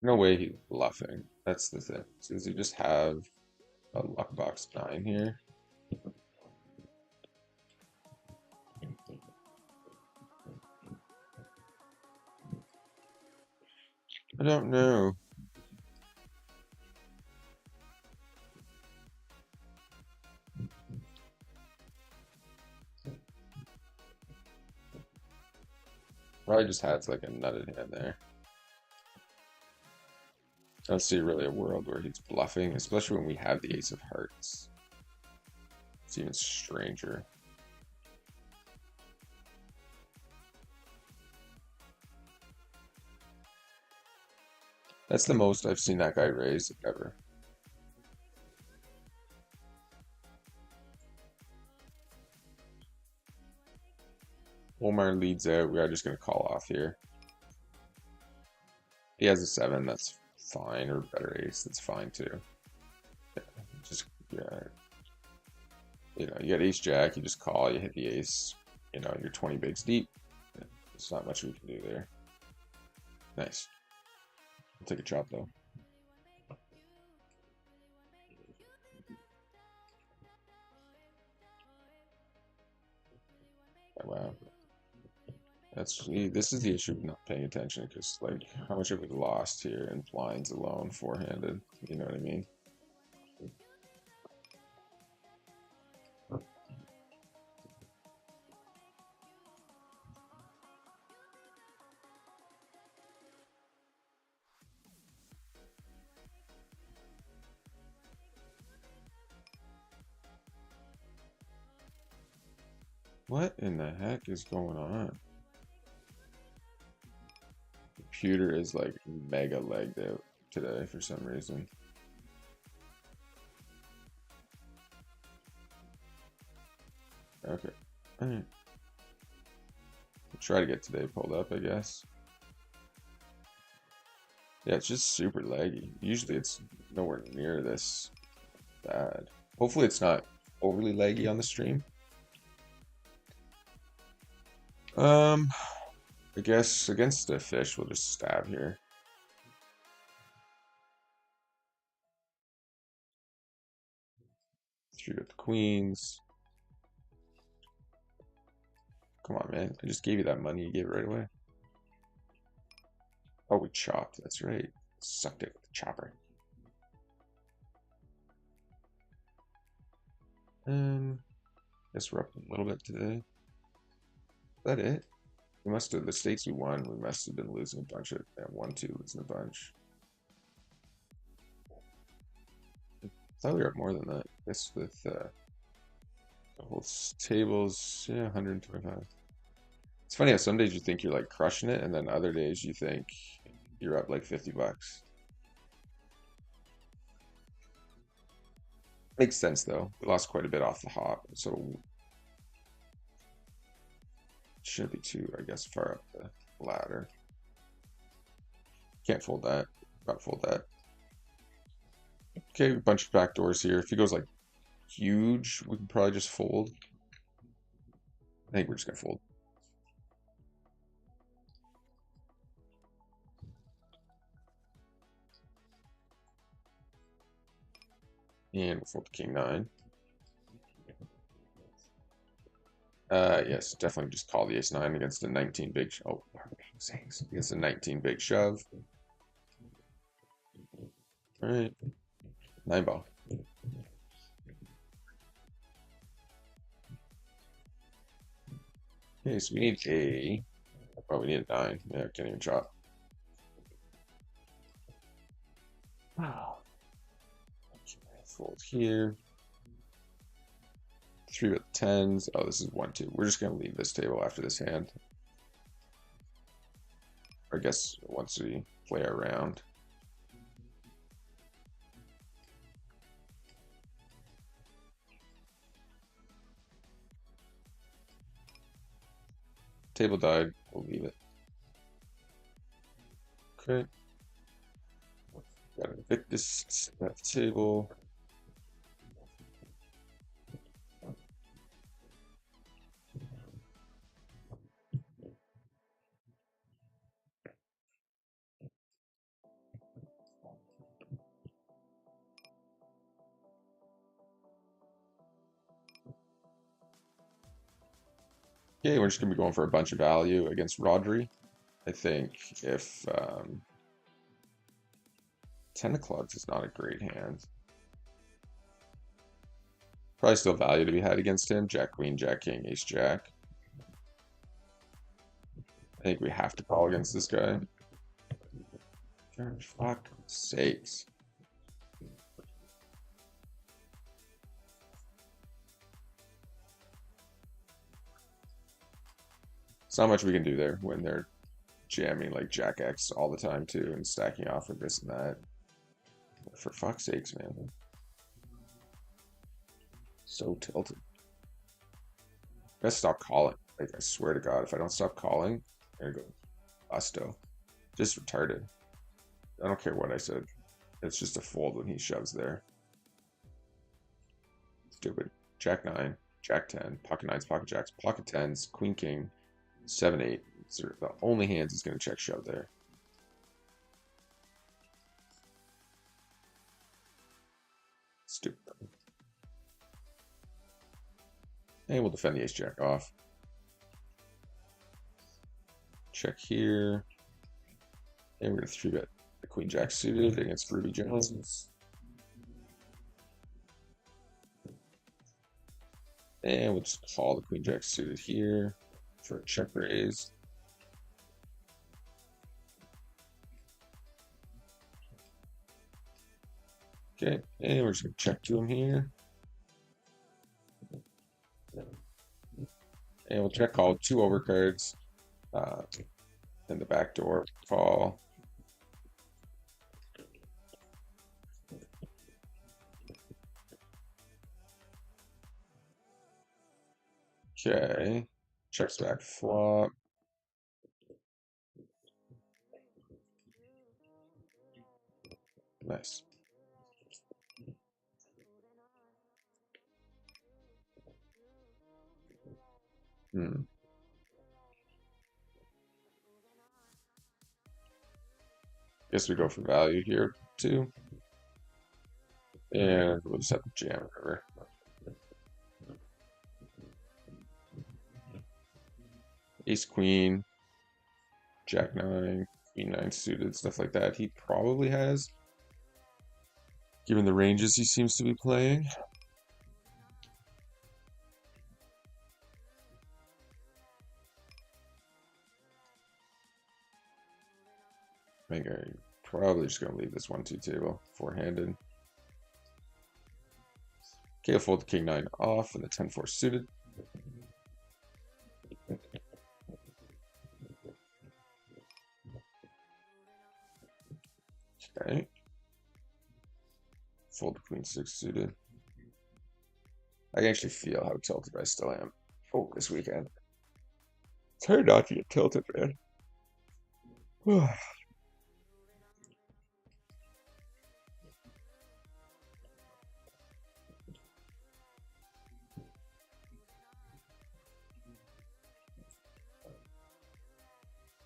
No way he's bluffing. That's the thing. So does he just have a luck box 9 here? I don't know. Probably just has like a nutted hand there. I don't see really a world where he's bluffing, especially when we have the ace of hearts. It's even stranger. That's the most I've seen that guy raise ever. Omar leads out. We are just going to call off here. He has a 7. That's fine. Or better ace. That's fine too. Yeah, just, yeah. You know, you got ace jack. You just call. You hit the ace. You know, you're 20 bigs deep. There's not much we can do there. Nice. I'll take a chop though. Oh, wow. This is the issue of not paying attention because like how much have we lost here in blinds alone, four-handed? You know what I mean? What in the heck is going on? Computer is like mega lagged out today for some reason. Okay. Alright. We'll try to get today pulled up, I guess. Yeah, it's just super laggy. Usually it's nowhere near this bad. Hopefully it's not overly laggy on the stream. I guess against the fish, we'll just stab here. Three with the queens. Come on, man. I just gave you that money. You gave it right away. Oh, we chopped. That's right. Sucked it with the chopper. Guess we're up a little bit today. Is that it? We must have, the stakes we won, we must have been losing a bunch of, yeah, 1-2, losing a bunch. I thought we were up more than that. I guess with the whole tables, yeah, 125. It's funny how some days you think you're like crushing it, and then other days you think you're up like 50 bucks. Makes sense though. We lost quite a bit off the hop, so shouldn't be too, I guess, far up the ladder. Can't fold that. Got to fold that. Okay, a bunch of back doors here. If he goes like huge, we can probably just fold. I think we're just gonna fold. And we'll fold the king nine. Yes, definitely just call the ace nine against a 19 big. Oh, against a 19 big shove. All right, 9 ball. Okay, so we need a. Oh, we need a 9. Yeah, can't even chop. Wow. Okay, fold here. 3 with 10s. Oh, this is 1-2. We're just gonna leave this table after this hand. Or I guess once we play our round. Table died. We'll leave it. Okay. Gotta evict this table. Okay, we're just gonna be going for a bunch of value against Rodri. I think if 10 of clubs is not a great hand. Probably still value to be had against him. Jack, queen, jack, king, ace, jack. I think we have to call against this guy. For fuck's sakes. There's not much we can do there when they're jamming like Jack X all the time too and stacking off with this and that. For fuck's sakes, man. So tilted. I gotta stop calling. Like, I swear to God, if I don't stop calling, I'm gonna go busto. Just retarded. I don't care what I said. It's just a fold when he shoves there. Stupid. Jack 9, Jack 10, pocket 9s, pocket jacks, pocket 10s, queen king, 7 8. These are the only hands he's gonna check shove there. Stupid. And we'll defend the ace jack off. Check here. And we're gonna 3-bet the queen jack suited against Ruby Jones. And we'll just call the queen jack suited here for a check raise. Okay, and we're just gonna check to him here. And we'll check call 2 overcards. And the backdoor call. Okay. Checks back flop. Nice. Guess we go for value here too. And we'll just have to jam river. Ace queen, jack nine, queen nine suited, stuff like that. He probably has, given the ranges he seems to be playing. I think I'm probably just gonna leave this 1-2 table four-handed. Okay, I'll fold the king nine off and the 10-4 suited. Okay. Fold the queen six suited. I can actually feel how tilted I still am. Oh, this weekend. It's hard not to get tilted, man.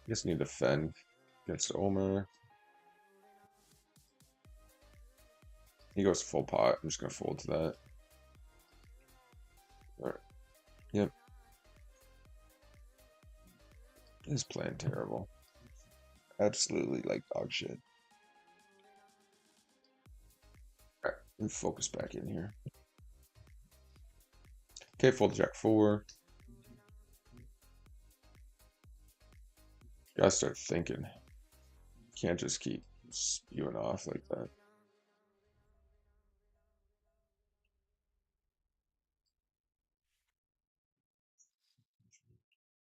Guess need to defend against Omar. He goes full pot. I'm just gonna fold to that. Alright. Yep. He's playing terrible. Absolutely like dog shit. Alright, let me focus back in here. Okay, fold jack four. Gotta start thinking. Can't just keep spewing off like that.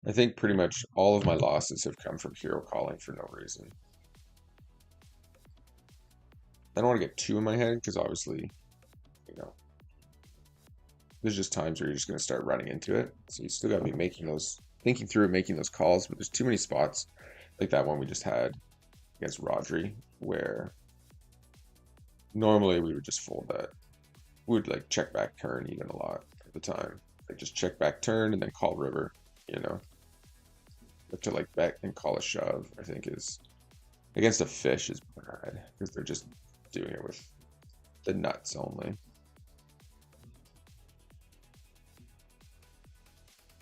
I think pretty much all of my losses have come from hero calling for no reason. I don't want to get too in my head because obviously, you know, there's just times where you're just going to start running into it. So you still got to be making those, thinking through making those calls, but there's too many spots like that one we just had against Rodri where normally we would just fold that. We would like check back turn even a lot at the time. Like just check back turn and then call river, you know. But to like bet and call a shove, I think is against a fish is bad because they're just doing it with the nuts only.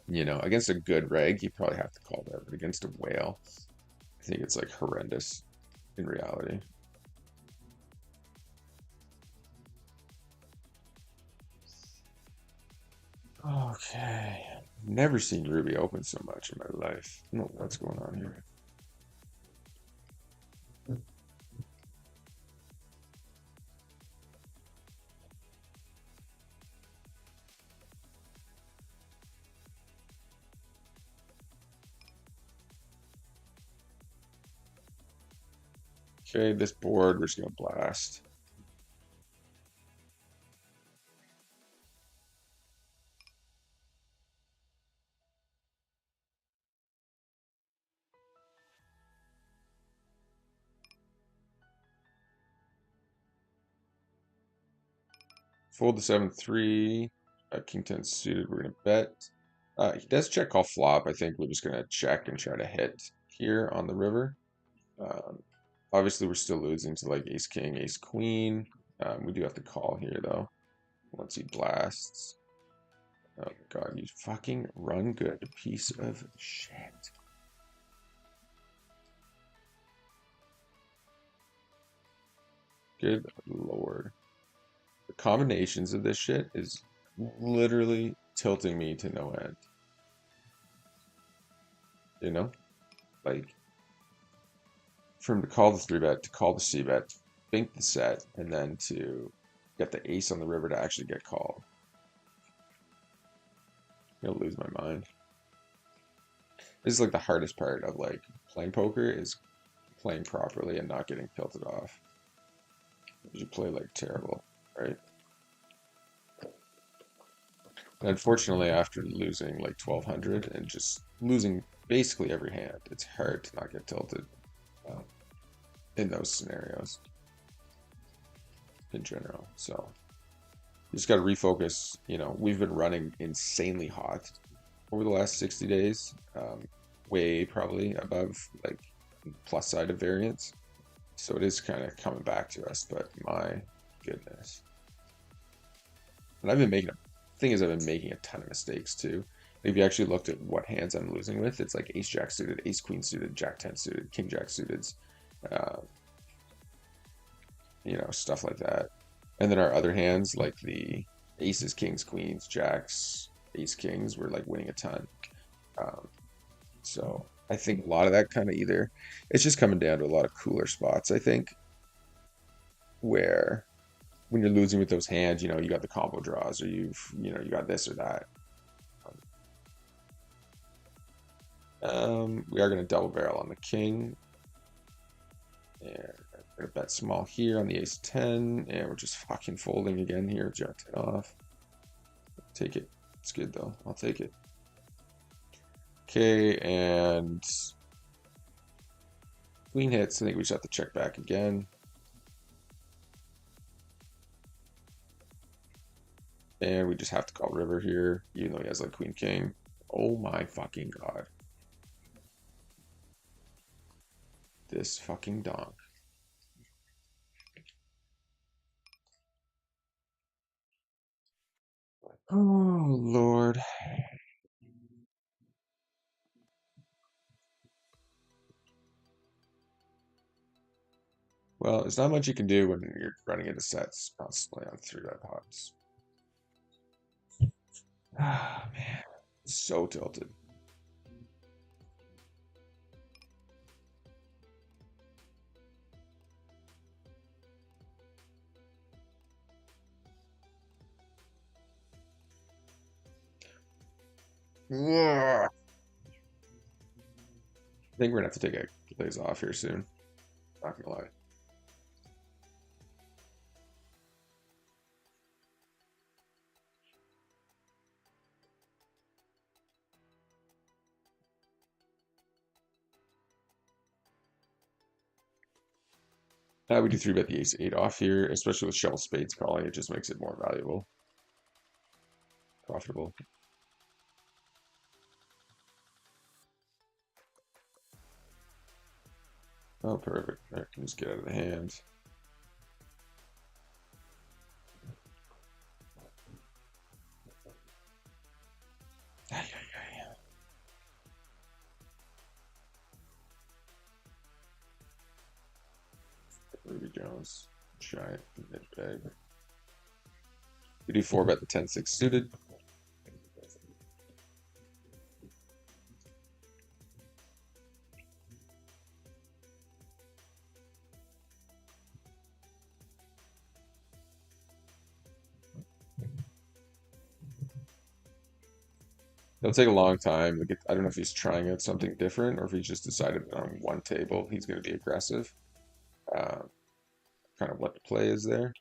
You know, against a good reg, you probably have to call that, but against a whale, I think it's like horrendous in reality. Okay. Never seen Ruby open so much in my life. I don't know what's going on here. Okay, this board, we're just gonna blast. Fold the 7-3. King 10 suited, we're gonna bet. He does check call flop. I think we're just gonna check and try to hit here on the river. Obviously, we're still losing to like ace king, ace queen. We do have to call here though. Once he blasts. Oh my god, you fucking run good piece of shit. Good lord. The combinations of this shit is literally tilting me to no end. You know? Like, from to call the 3-bet, to call the c-bet, bink the set, and then to get the ace on the river to actually get called. I'm gonna lose my mind. This is like the hardest part of like playing poker is playing properly and not getting tilted off. You play like terrible, right? And unfortunately, after losing like 1200 and just losing basically every hand, it's hard to not get tilted uh, in those scenarios in general. So you just got to refocus. You know, we've been running insanely hot over the last 60 days, way probably above like plus side of variance. So it is kind of coming back to us, but my goodness. And I've been making thing is I've been making a ton of mistakes too. If you actually looked at what hands I'm losing with, it's like ace jack suited, ace queen suited, jack 10 suited, king jack suited, uh, you know, stuff like that. And then our other hands, like the aces, kings, queens, jacks, ace kings, we're like winning a ton. Um, so I think a lot of that kind of either it's just coming down to a lot of cooler spots, I think, where when you're losing with those hands, you know, you got the combo draws or you know, you got this or that. We are going to double barrel on the king. And we're going to bet small here on the ace 10. And we're just fucking folding again here. Jack 10 off. Take it. It's good though. I'll take it. Okay, and queen hits. I think we just have to check back again. And we just have to call river here, even though he has like queen king. Oh my fucking god. This fucking donk. Oh Lord. Well, there's not much you can do when you're running into sets constantly on 3-bet pots. Ah, man. So tilted. Yeah. I think we're gonna have to take a days off here soon. Not gonna lie. We do 3-bet the ace 8 off here, especially with shovel spades calling. It just makes it more valuable, profitable. Oh, perfect. I can just get out of the hand. Ay, ay, ay. Ruby Jones, giant mid bag. We do 4-bet the 10-6 suited. It'll take a long time. I don't know if he's trying out something different or if he's just decided that on one table he's going to be aggressive. Uh, kind of what the play is there.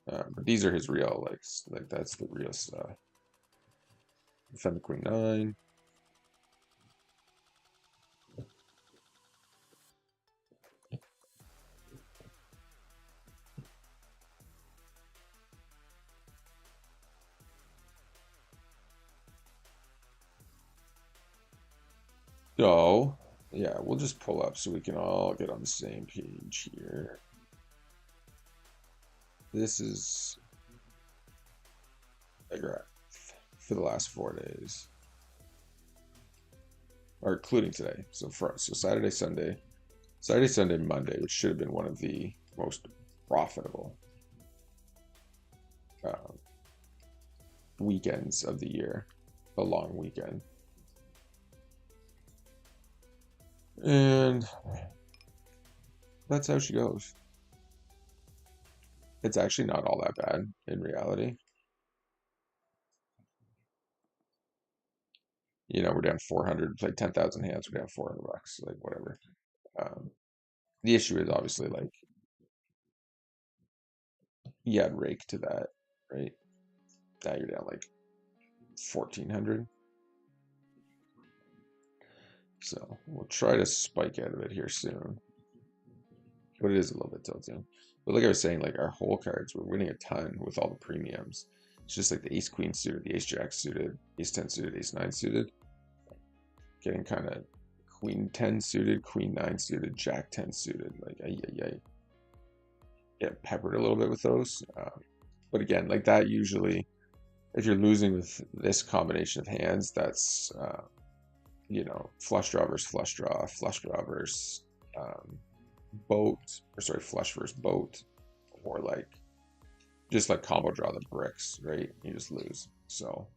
But these are his real, like that's the real stuff. Defend the queen 9. So, yeah, we'll just pull up so we can all get on the same page here. This is a graph for the last 4 days, or including today. So Saturday, Sunday, Monday, which should have been one of the most profitable weekends of the year, a long weekend. And that's how she goes. It's actually not all that bad in reality. We're down 400, like 10,000 hands, we're down $400, like whatever. Um, the issue is obviously like you add rake to that, right? Now you're down like 1,400. So we'll try to spike out of it here soon. But it is a little bit tilting. But like I was saying, like our whole cards, we're winning a ton with all the premiums. It's just like the ace queen suited, the ace jack suited, ace 10 suited, ace 9 suited. Getting kind of queen 10 suited, queen 9 suited, jack 10 suited. Like, ay. Get peppered a little bit with those. But again, like that usually, if you're losing with this combination of hands, that's, flush draw versus flush draw, flush draw versus boat, or sorry, flush versus boat, or like just like combo draw the bricks, right? You just lose. So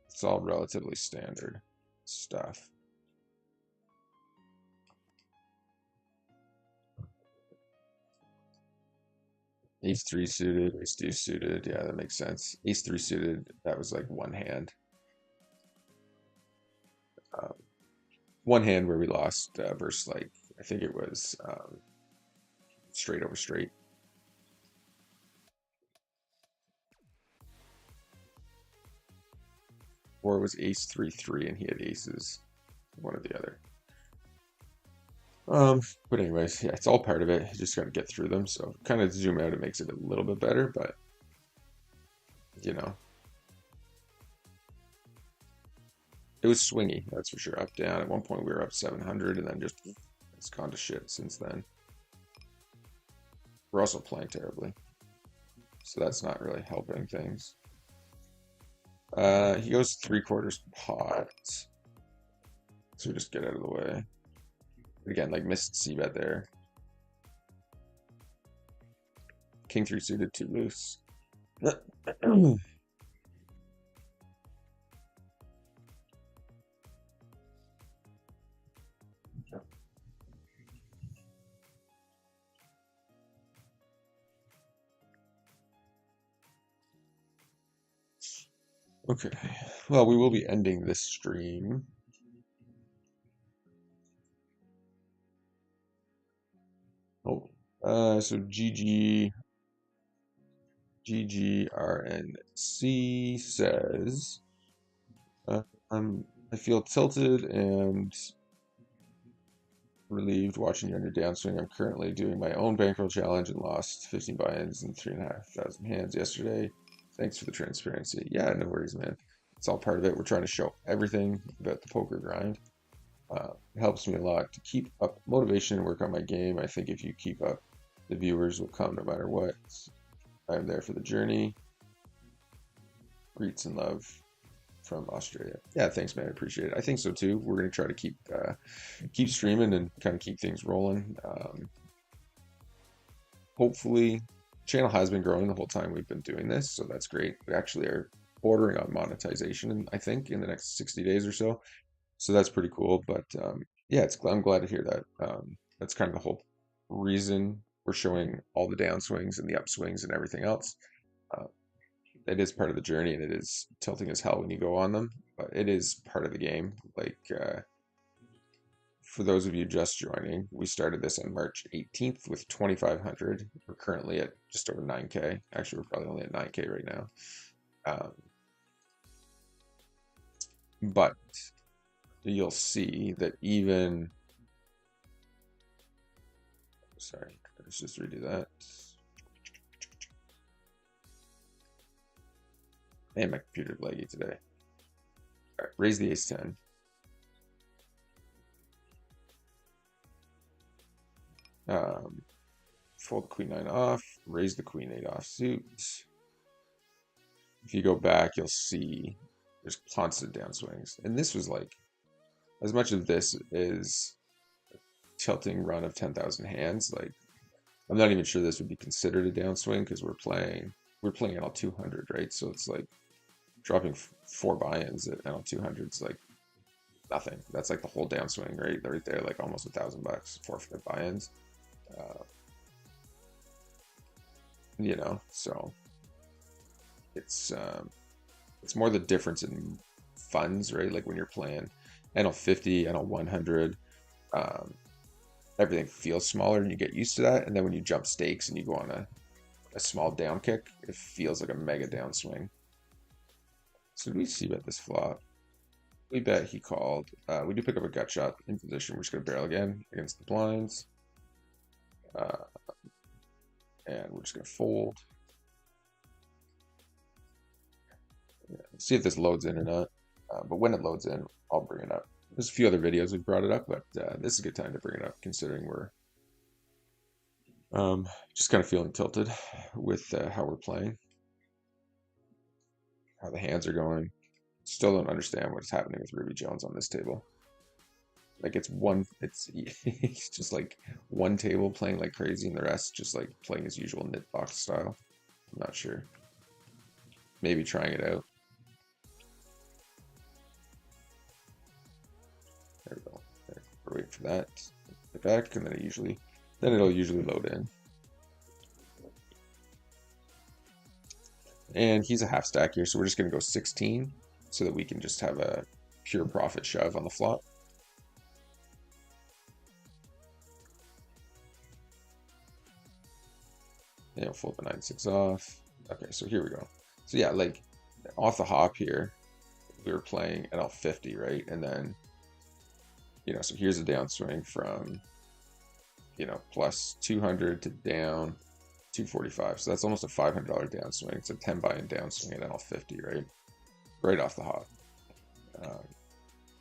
it's all relatively standard stuff. Ace 3 suited, ace 2 suited, yeah, that makes sense. Ace 3 suited, that was like one hand. Um, one hand where we lost versus like, I think it was straight over straight. Or it was ace 3-3 and he had aces, one or the other. But anyways, yeah, it's all part of it. You just got to get through them. So kind of zoom out, it makes it a little bit better, but it was swingy, that's for sure. Up, down. At one point we were up 700 and then just it's gone to shit since then. We're also playing terribly, so that's not really helping things. He goes 3/4 pot, so we just get out of the way. Again, like missed c-bet there. King 3 suited, 2 loose. Okay, well, we will be ending this stream. Oh, so GGRNC says, I feel tilted and relieved watching you on your downswing. I'm currently doing my own bankroll challenge and lost 15 buy-ins and 3,500 hands yesterday. Thanks for the transparency. Yeah, no worries, man. It's all part of it. We're trying to show everything about the poker grind. It helps me a lot to keep up motivation and work on my game. I think if you keep up, the viewers will come no matter what. I'm there for the journey. Greets and love from Australia. Yeah, thanks, man. I appreciate it. I think so too. We're gonna try to keep streaming and kind of keep things rolling. Hopefully, channel has been growing the whole time we've been doing this, so that's great. We actually are bordering on monetization, I think, in the next 60 days or so. So that's pretty cool. But yeah, I'm glad to hear that. That's kind of the whole reason we're showing all the downswings and the upswings and everything else. It is part of the journey, and it is tilting as hell when you go on them, but it is part of the game. Like for those of you just joining, we started this on March 18th with 2,500. We're currently at just over 9K. Actually, we're probably only at 9K right now. But you'll see that even, sorry, let's just redo that. Man, my computer's laggy today. All right, raise the ace 10. Fold the queen 9 off, raise the queen 8 off suit. If you go back, you'll see there's constant downswings. And this was like, as much of this is a tilting run of 10,000 hands, like, I'm not even sure this would be considered a downswing because we're playing NL 200, right? So it's like dropping 4 buy-ins at NL 200 is like nothing. That's like the whole downswing, right? Right there, like almost $1,000, 4 or 5 buy-ins. you know, so it's more the difference in funds, right? Like when you're playing NL50, NL100, um, everything feels smaller and you get used to that. And then when you jump stakes and you go on a small down kick, it feels like a mega downswing. So do we see bet this flop? We bet he called. We do pick up a gut shot in position. We're just going to barrel again against the blinds. Uh, and we're just going to fold. Yeah, see if this loads in or not. But when it loads in, I'll bring it up. There's a few other videos we've brought it up, but this is a good time to bring it up considering we're just kind of feeling tilted with how we're playing, how the hands are going. Still don't understand what's happening with Ruby Jones on this table. Like it's just like one table playing like crazy and the rest just like playing his usual knit box style. I'm not sure. Maybe trying it out. There we go. There. We're waiting for that. Get back and then it'll usually load in. And he's a half stack here, so we're just gonna go 16 so that we can just have a pure profit shove on the flop. Yeah, we'll fold the 9-6 off. Okay, so here we go. So yeah, like off the hop here, we were playing NL50, right? And then, you know, so here's a downswing from, you know, plus 200 to down 245. So that's almost a $500 downswing. It's a 10 buy-in downswing at NL50, right? Right off the hop.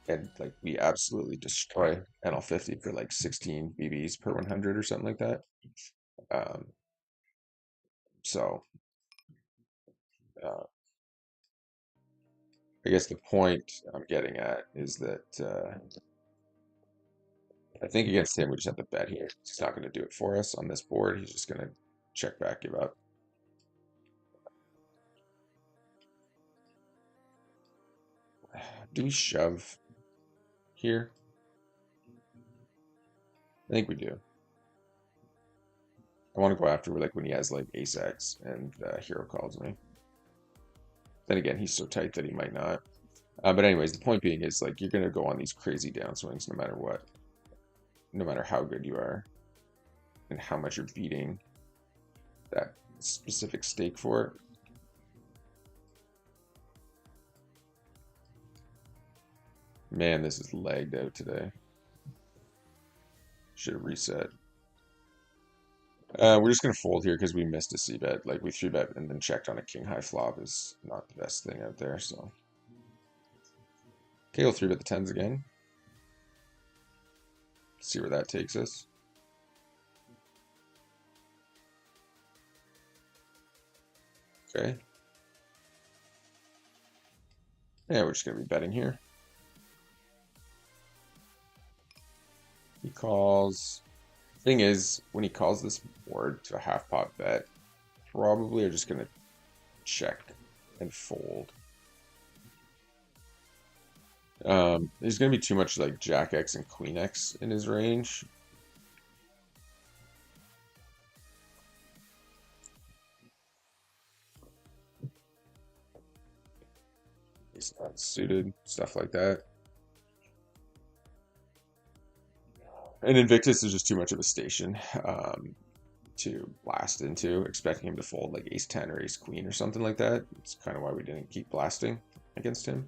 And like we absolutely destroy NL50 for like 16 BBs per 100 or something like that. Um, so uh, I guess the point I'm getting at is that I think against him we just have to bet here. He's not going to do it for us on this board. He's just going to check back, give up. Do we shove here? I think we do. I want to go after like when he has like ace X and hero calls me. Then again, he's so tight that he might not. But anyways, the point being is like you're gonna go on these crazy downswings no matter what, no matter how good you are, and how much you're beating that specific stake for it. Man, this is lagged out today. Should have reset. We're just gonna fold here because we missed a c bet. Like we 3-bet and then checked on a king high flop is not the best thing out there. So okay, we'll 3-bet the tens again. See where that takes us. Okay. Yeah, we're just gonna be betting here. He calls. Thing is, when he calls this board to a half pot bet, probably are just gonna check and fold. There's gonna be too much like Jack X and Queen X in his range. He's not suited, stuff like that. And Invictus is just too much of a station to blast into, expecting him to fold like ace 10 or ace queen or something like that. It's kind of why we didn't keep blasting against him.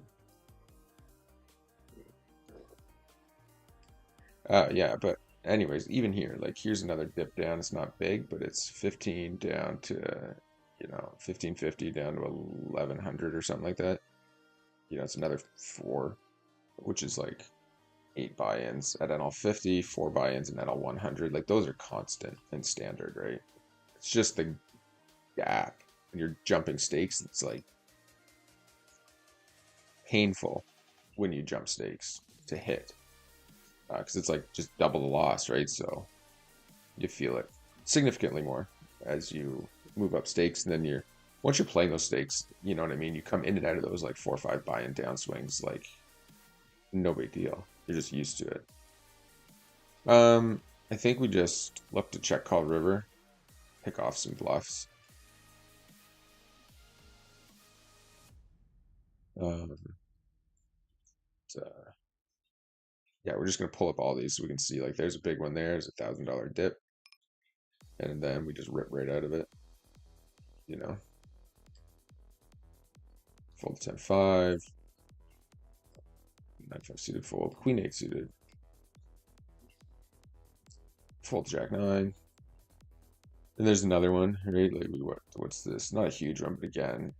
Yeah, but anyways, even here, like here's another dip down. It's not big, but it's 15 down to, you know, 1550 down to 1100 or something like that. You know, it's another 4, which is like 8 buy-ins at NL50, 4 buy-ins in NL100. Like those are constant and standard, right? It's just the gap when you're jumping stakes. It's like painful when you jump stakes to hit because it's like just double the loss, right? So you feel it significantly more as you move up stakes, and then once you're playing those stakes, you know what I mean. You come in and out of those like 4 or 5 buy-in downswings, like no big deal. You're just used to it. I think we just look to check call river, pick off some bluffs. Um, yeah, we're just gonna pull up all these so we can see like there's a big one there. There's $1,000 dip, and then we just rip right out of it. You know, fold 10-5, 9-5 suited fold, Queen 8 suited, fold Jack 9. And there's another one, right? Like what's this? Not a huge one, but again,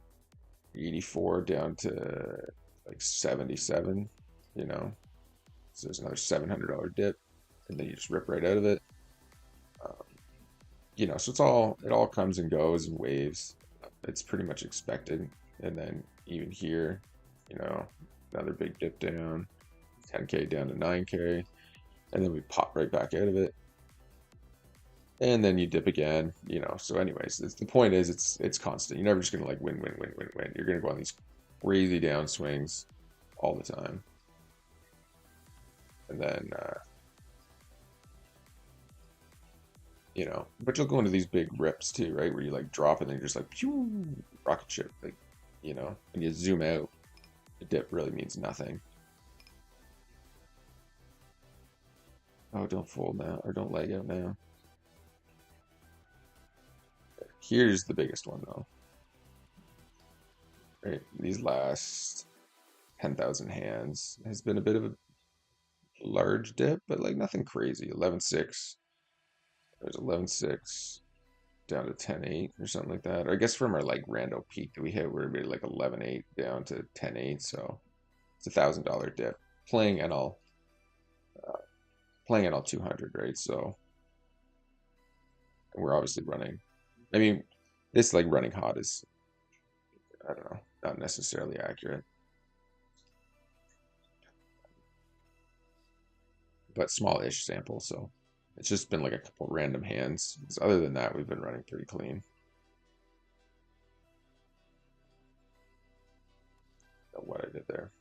84 down to like 77. You know, so there's another $700 dip, and then you just rip right out of it. Um, you know, so it all comes and goes in waves. It's pretty much expected. And then even here, you know, another big dip down, 10K down to 9K, and then we pop right back out of it. And then you dip again, you know. So anyways, the point is it's constant. You're never just gonna like win, win, win, win, win. You're gonna go on these crazy down swings all the time. And then you know, but you'll go into these big rips too, right? Where you like drop and then you're just like pew, rocket ship, like, you know, and you zoom out, the dip really means nothing. Oh, don't fold now, or don't leg out now. Here's the biggest one though. Right, these last 10,000 hands has been a bit of a large dip, but like nothing crazy. 11-6. There's 11-6 down to 10-8 or something like that. Or I guess from our like rando peak that we hit, we're like 11-8 down to 10-8. So it's $1,000 dip. Playing NL, playing NL 200, right? So we're obviously running. I mean, this like running hot is, I don't know, not necessarily accurate, but small-ish sample. So it's just been like a couple random hands. Because other than that, we've been running pretty clean. What I did there.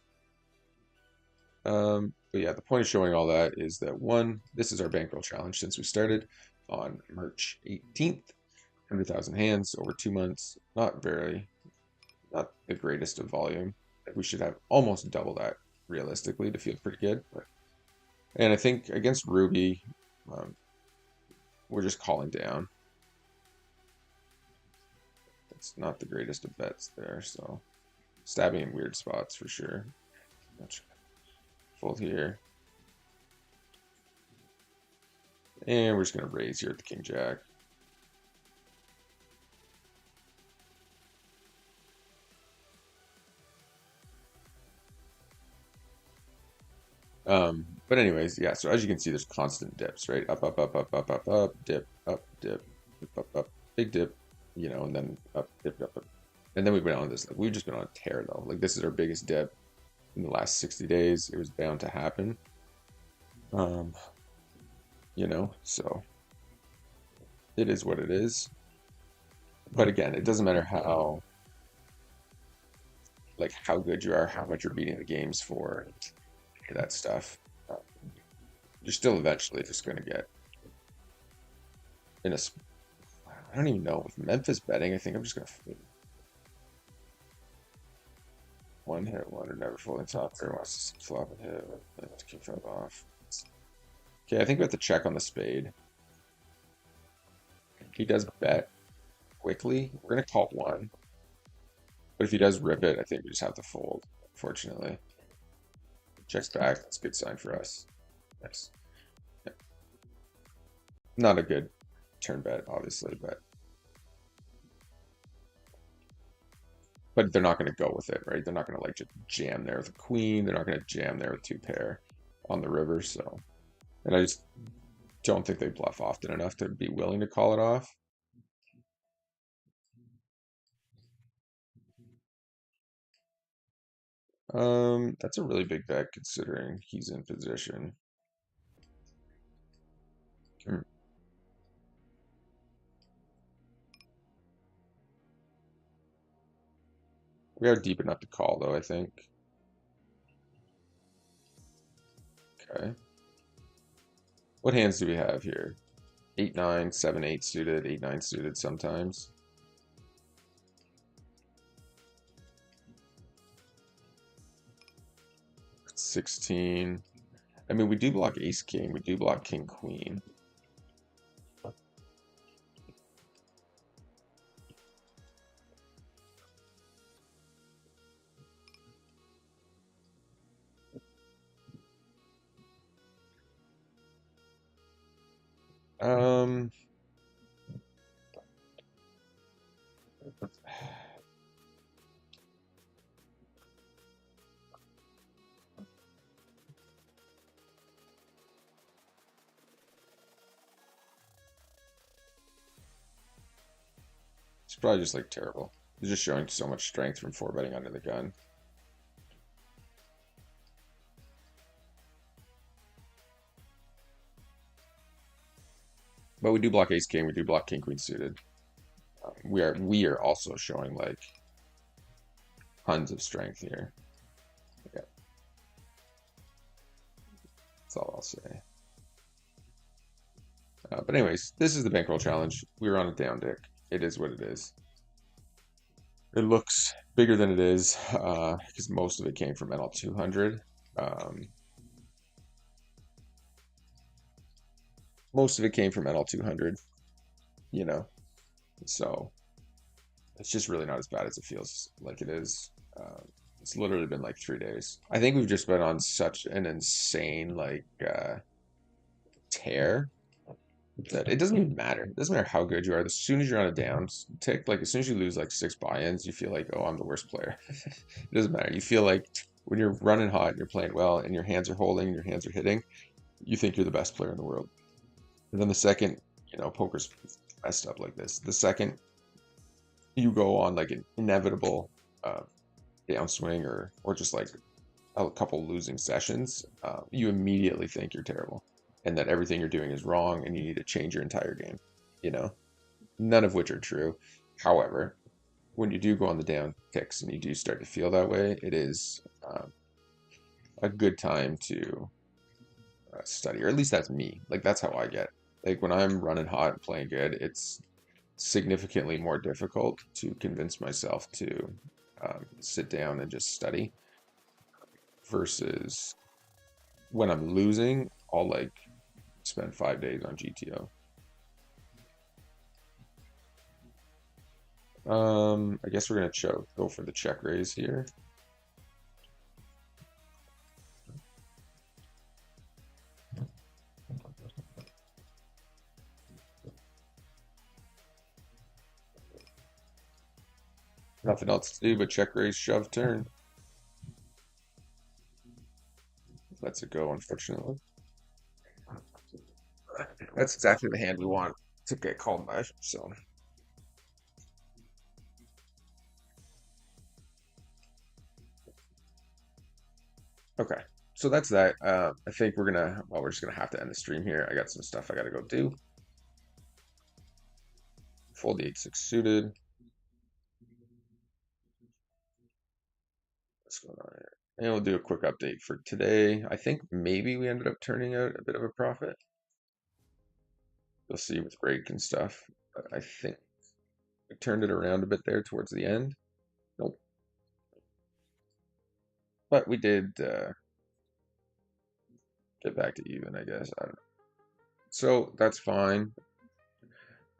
But yeah, the point of showing all that is that one, this is our bankroll challenge since we started on March 18th. 100,000 hands over 2 months. Not the greatest of volume. We should have almost double that realistically to feel pretty good. And I think against Ruby, um, we're just calling down. It's not the greatest of bets there, so stabbing in weird spots for sure. Fold here. And we're just going to raise here at the King Jack. But anyways, yeah, so as you can see, there's constant dips, right? Up, up, up, up, up, up, up, dip, dip, up, big dip, you know, and then up, dip, up, up. And then we've been on this, like, we've just been on a tear though. Like this is our biggest dip in the last 60 days. It was bound to happen. You know, so it is what it is. But again, it doesn't matter how good you are, how much you're beating the games for that stuff. You're still eventually just going to get in a. I don't even know with Memphis betting. I think I'm just going to one hit wonder, never folding top pair, wants to flop and hit. Let's keep that off. Okay, I think we have to check on the spade. He does bet quickly. We're going to call one. But if he does rip it, I think we just have to fold, unfortunately. Checks back. That's a good sign for us. Nice. Yeah. Not a good turn bet, obviously, but they're not going to go with it, right? They're not going to like just jam there with a queen. They're not going to jam there with two pair on the river. So, and I just don't think they bluff often enough to be willing to call it off. That's a really big bet considering he's in position. We are deep enough to call though, I think. Okay. What hands do we have here? 8-9, 7-8 suited, 8-9 suited sometimes. 16. I mean, we do block ace king. We do block king queen. Um, it's probably just like terrible. It's just showing so much strength from four betting under the gun. But we do block ace king. We do block king queen suited. We are also showing like tons of strength here. Yeah, that's all I'll say. But anyways, this is the bankroll challenge. We were on a down dick. It is what it is. It looks bigger than it is because most of it came from NL 200. Most of it came from NL 200, you know, so it's just really not as bad as it feels like it is. It's literally been like 3 days. I think we've just been on such an insane like tear that it doesn't even matter. It doesn't matter how good you are. As soon as you're on a down tick, like as soon as you lose like 6 buy-ins, you feel like, oh, I'm the worst player. It doesn't matter. You feel like when you're running hot and you're playing well and your hands are holding and your hands are hitting, you think you're the best player in the world. And then the second, poker's messed up like this. The second you go on like an inevitable downswing or just like a couple losing sessions, you immediately think you're terrible and that everything you're doing is wrong and you need to change your entire game. None of which are true. However, when you do go on the down ticks and you do start to feel that way, it is a good time to study, or at least that's me. Like that's how I get. Like when I'm running hot and playing good, it's significantly more difficult to convince myself to sit down and just study versus when I'm losing, I'll like spend 5 days on GTO. I guess we're gonna go for the check raise here. Nothing else to do but check raise, shove, turn. Lets it go, unfortunately. That's exactly the hand we want to get called by, so. Okay, so that's that. I think we're just gonna have to end the stream here. I got some stuff I gotta go do. Fold the 8-6 suited. What's going on here? And we'll do a quick update for today. I think maybe we ended up turning out a bit of a profit. You'll see with break and stuff. I think we turned it around a bit there towards the end. Nope. But we did get back to even, I guess. I don't know. So that's fine.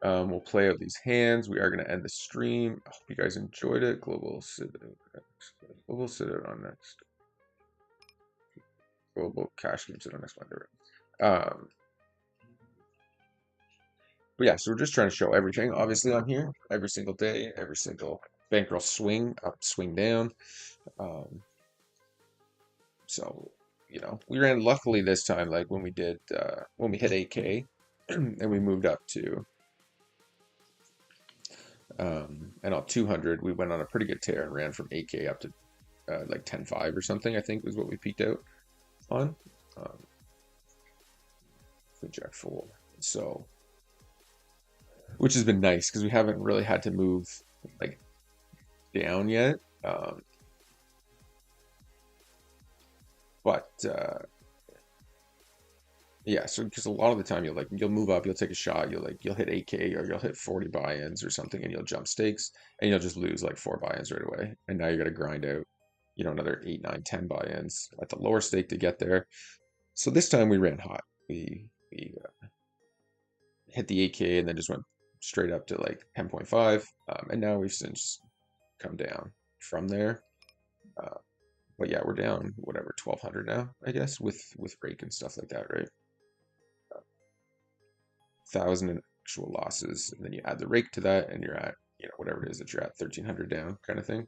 We'll play out these hands. We are going to end the stream. I hope you guys enjoyed it. Global sit out on next. Global cash game sit on next Monday. But yeah, so we're just trying to show everything. Obviously, on here every single day, every single bankroll swing up, swing down. So we ran luckily this time, like when we did when we hit 8K and we moved up to and on 200, we went on a pretty good tear and ran from 8K up to like 10.5 or something, I think was what we peaked out on. The jack fold. So, which has been nice because we haven't really had to move like down yet. But yeah, so because a lot of the time you'll move up, you'll take a shot, you'll hit 8K or you'll hit 40 buy-ins or something, and you'll jump stakes and you'll just lose like 4 buy-ins right away, and now you got to grind out another 8, 9, 10 buy-ins at the lower stake to get there. So this time we ran hot. We hit the 8K and then just went straight up to like 10.5. And now we've since come down from there. But yeah, we're down whatever 1,200 now, I guess, with rake and stuff like that, right? 1,000 in actual losses, and then you add the rake to that, and you're at whatever it is that you're at, 1,300 down, kind of thing.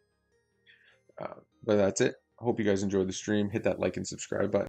But that's it. Hope you guys enjoyed the stream. Hit that like and subscribe button.